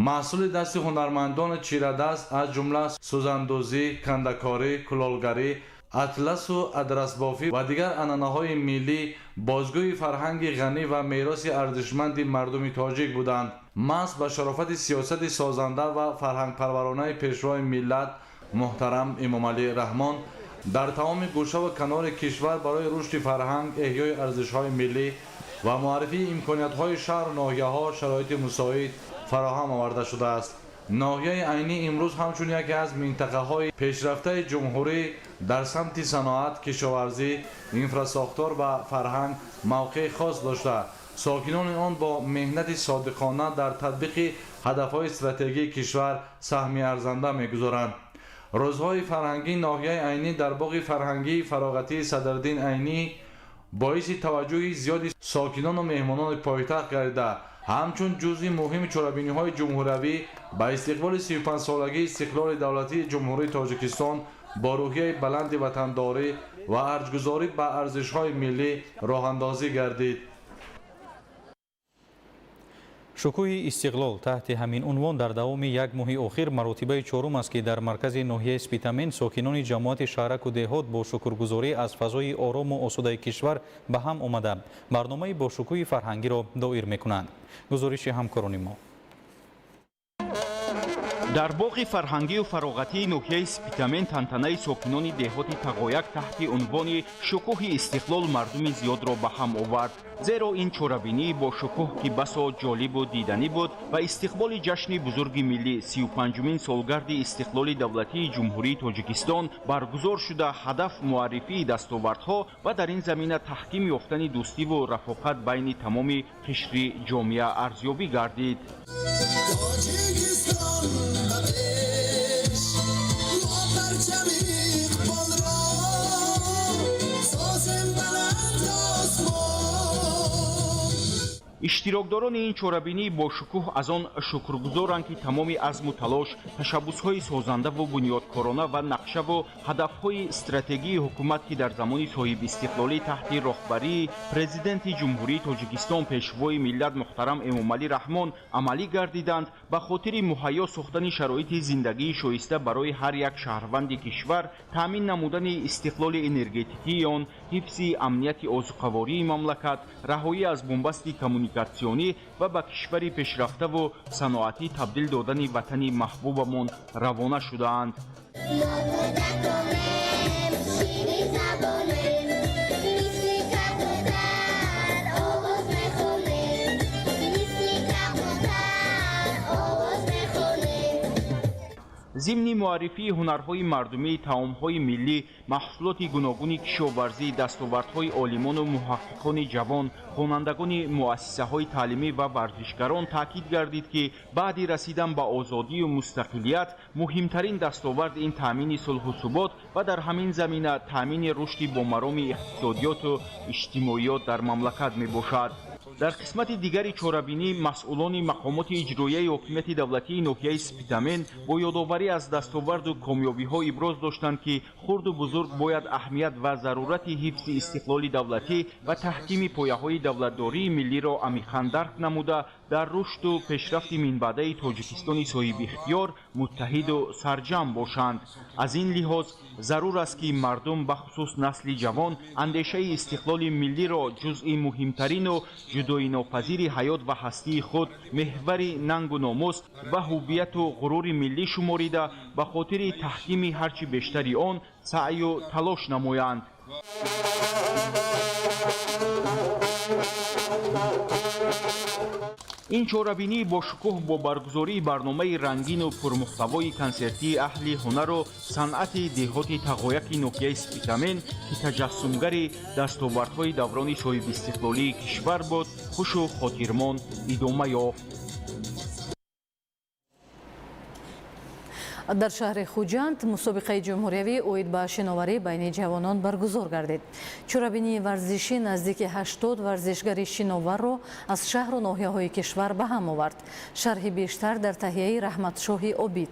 маҳсули дасти ҳунармандони чирадаст аз ҷумла сӯзандӯзӣ, кандакорӣ, кулолгарӣ, атласу адрасбофӣ ва дигар анъанаҳои миллӣ бозгӯи фарҳанги ғанӣ ва мероси арзишманди мардуми тоҷик буданд. маҳз ба шарофати сиёсати созанда ва фарҳангпарваронаи пешвои миллат муҳтарам Эмомалӣ Раҳмон дар тамоми гӯша ва канори кишвар барои рушди фарҳанг, эҳёи арзишҳои миллӣ ва муаррифии имкониятҳои шаҳру ноҳияҳо шароити мусоид фароҳам оварда шудааст. ноҳияи айнӣ имрӯз ҳамчун яке аз минтақаҳои пешрафтаи ҷумҳурӣ дар самти саноат, кишоварзӣ, инфрасохтор ва фарҳанг мавқеи хос дошта, сокинони он бо меҳнати содиқона дар татбиқи ҳадафҳои стратегии кишвар саҳми арзанда мегузоранд. рӯзҳои фарҳангии ноҳияи айнӣ дар боғи фарҳангии фароғатии Садриддин Айнӣ боиси таваҷҷӯҳи зиёди сокинону меҳмонони пойтахт гардида, ҳамчун ҷузъи муҳими чорабиниҳои ҷумҳуриявӣ ба истиқболи 35-солагии истиқлоли давлатии ҷумҳурии Тоҷикистон бо рӯҳияи баланди ватандорӣ ва арҷгузорӣ ба арзишҳои миллӣ роҳандозӣ гардид. шукӯҳи истиқлол таҳти ҳамин унвон дар давоми як моҳи охир маротибаи чорум аст ки дар маркази ноҳияи Спитамен сокинони ҷамоати шаҳраку деҳот бо шукргузорӣ аз фазои орому осудаи кишвар ба ҳам омада барномаи бошукӯҳи фарҳангиро доир мекунанд. гузориши ҳамкорони мо. дар боғи фарҳангию фароғатии ноҳияи Спитамен тантанаи сокинони деҳоти Тағояк таҳти унвони шукӯҳи истиқлол мардуми зиёдро ба ҳам овард. зеро ин чорабинии бо шукӯҳ ки басо ҷолибу диданӣ буд ва истиқболи ҷашни бузурги миллӣ 35-умин солгарди истиқлоли давлатии ҷумҳурии Тоҷикистон баргузор шуда ҳадаф муаррифии дастовардҳо ва дар ин замина таҳким ёфтани дӯстиву рафоқат байни тамоми қишри ҷомеа арзёбӣ гардид. иштирокдорони ин чорабинии бошукӯҳ аз он шукргузоранд ки тамоми азму талош, ташаббусҳои созандаву бунёдкорона ва нақшаву ҳадафҳои стратегии ҳукумат ки дар замони соҳибистиқлолӣ таҳти роҳбарии президенти ҷумҳурии Тоҷикистон пешвои миллат муҳтарам Эмомалӣ Раҳмон амалӣ гардиданд ба хотири муҳайё сохтани шароити зиндагии шоиста барои ҳар як шаҳрванди кишвар, таъмин намудани истиқлоли энергетикии он, ҳифзи амнияти озуқавории мамлакат, раҳоӣ аз бомбасти коммуникатсионӣ ва ба кишвари пешрафтаву саноатӣ табдил додани ватани маҳбубамон равона шудаанд. зимни муаррифии ҳунарҳои мардумӣ, таомҳои миллӣ, маҳсулоти гуногуни кишоварзӣ, дастовардҳои олимону муҳаққиқони ҷавон, хонандагони муассисаҳои таълимӣ ва варзишгарон таъкид гардид ки баъди расидан ба озодию мустақилият муҳимтарин дастовард ин таъмини сулҳу субот ва дар ҳамин замина таъмини рушди бомароми иқтисодиёту иҷтимоиёт дар мамлакат мебошад. дар қисмати дигари чорабинӣ масъулони мақомоти иҷроияи ҳокимияти давлатии ноҳияи Спитамен бо ёдоварӣ аз дастоварду комёбиҳо иброз доштанд ки хурду бузург бояд аҳамият ва зарурати ҳифзи истиқлоли давлатӣ ва таҳкими пояҳои давлатдории миллиро амиқан дарк намуда дар рушду пешрафти минбаъдаи Тоҷикистони соҳибихтиёр муттаҳиду сарҷам бошанд. аз ин лиҳоз зарур аст ки мардум бахусус насли ҷавон андешаи истиқлоли миллиро ҷузъи муҳимтарину ҷудоинопазири ҳаёт ва ҳастии худ, меҳвари нангу номус ва ҳуввияту ғурури миллӣ шуморида ба хотири таҳкими ҳарчи бештари он саъю талош намоянд. ин чорабинии бошукӯҳ бо баргузории барномаи рангину пурмуҳтавои консертии аҳли ҳунару санъати деҳоти Тағояки ноҳияи Спитамен ки таҷассумгари дастовардҳои даврони соҳибистиқлолии кишвар буд, хушу хотирмон идома ёфт. дар шаҳри Хуҷанд мусобиқаи ҷумҳуриявӣ оид ба шиноварӣ байни ҷавонон баргузор гардид. чорабинии варзишӣ наздики 80 варзишгари шиноварро аз шаҳру ноҳияҳои кишвар ба ҳам овард. шарҳи бештар дар таҳияи Раҳматшоҳи Обид.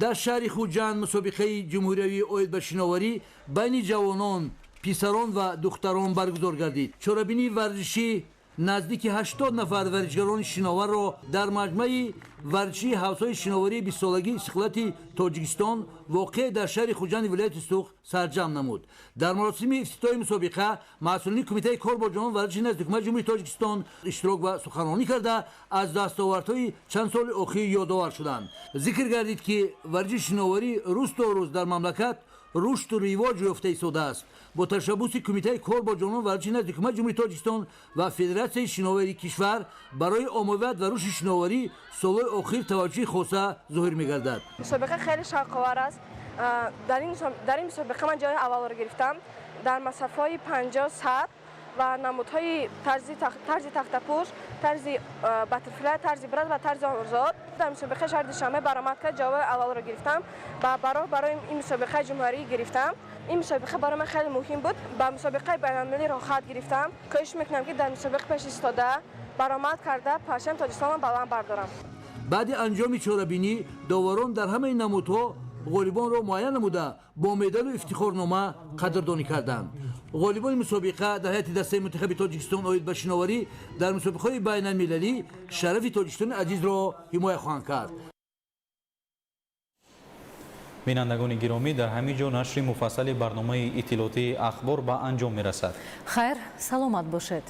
дар шаҳри Хуҷанд мусобиқаи ҷумҳуриявӣ оид ба шиноварӣ байни ҷавонон, писарон ва духтарон баргузор гардид. чорабинии варзишӣ наздики 80 нафар варзишгарони шиноварро дар маҷмӯи варзишии ҳавзҳои шиноварии 20 солагии истиқлолияти тоҷикистон воқеъ дар шаҳри хуҷанди вилояти Суғ сарҷам намуд. Дар маросими ифтитоҳи мусобиқа масъулини кумитаи кор бо ҷонон варзиши назди ҳукумати ҷумҳурии Тоҷикистон иштирок ва суханронӣ карда аз дастовардҳои чанд соли охир ёдовар шуданд. зикр гардид ки варзиши шиноварӣ рӯз то рӯз дар мамлакат рушду ривоҷ ёфта истодааст. бо ташаббуси кумитаи кор бо ҷонон варзиши назди ҳукумати ҷумҳурии Тоҷикистон ва федератсияи шиноварии кишвар барои омӯвият ва рушди шиноварӣ солҳои охир таваҷҷӯҳи хоса зоҳир мегардад. мусобиқа хеле шавқовар аст. дар ин мусобиқа ман ҷои аввалро гирифтам дар масофаҳои 50 сад ва намудҳои тарзи тахтапуш, тарзи баттерфлай, тарзи брат ва тарзи озод. дар мусобиқаи шаҳри Душанбе баромад кард, ҷавои аввалро гирифтам ва барои ин мусобиқаи ҷумҳурӣ гирифтам. ин мусобиқа барои ман хеле муҳим буд. ба мусобиқаи байналмилалӣ роҳат гирифтам. коиш мекунам ки дар мусобиқа пеш истода баромад карда парчами Тоҷикистонро баланд бардорам. баъди анҷоми чорабинӣ доварон дар ҳамаи намудҳо ғолибонро муайян намуда бо медалу ифтихорнома қадрдонӣ карданд. ғолибони мусобиқа дар ҳайати дастаи мунтахаби Тоҷикистон оид ба шиноварӣ дар мусобиқаҳои байналмилалӣ шарафи Тоҷикистони азизро ҳимоя хоҳанд кард. бинандагони гиромӣ, дар ҳамин ҷо нашри муфассали барномаи иттилоотии ахбор ба анҷом мерасад. хайр, саломат бошед.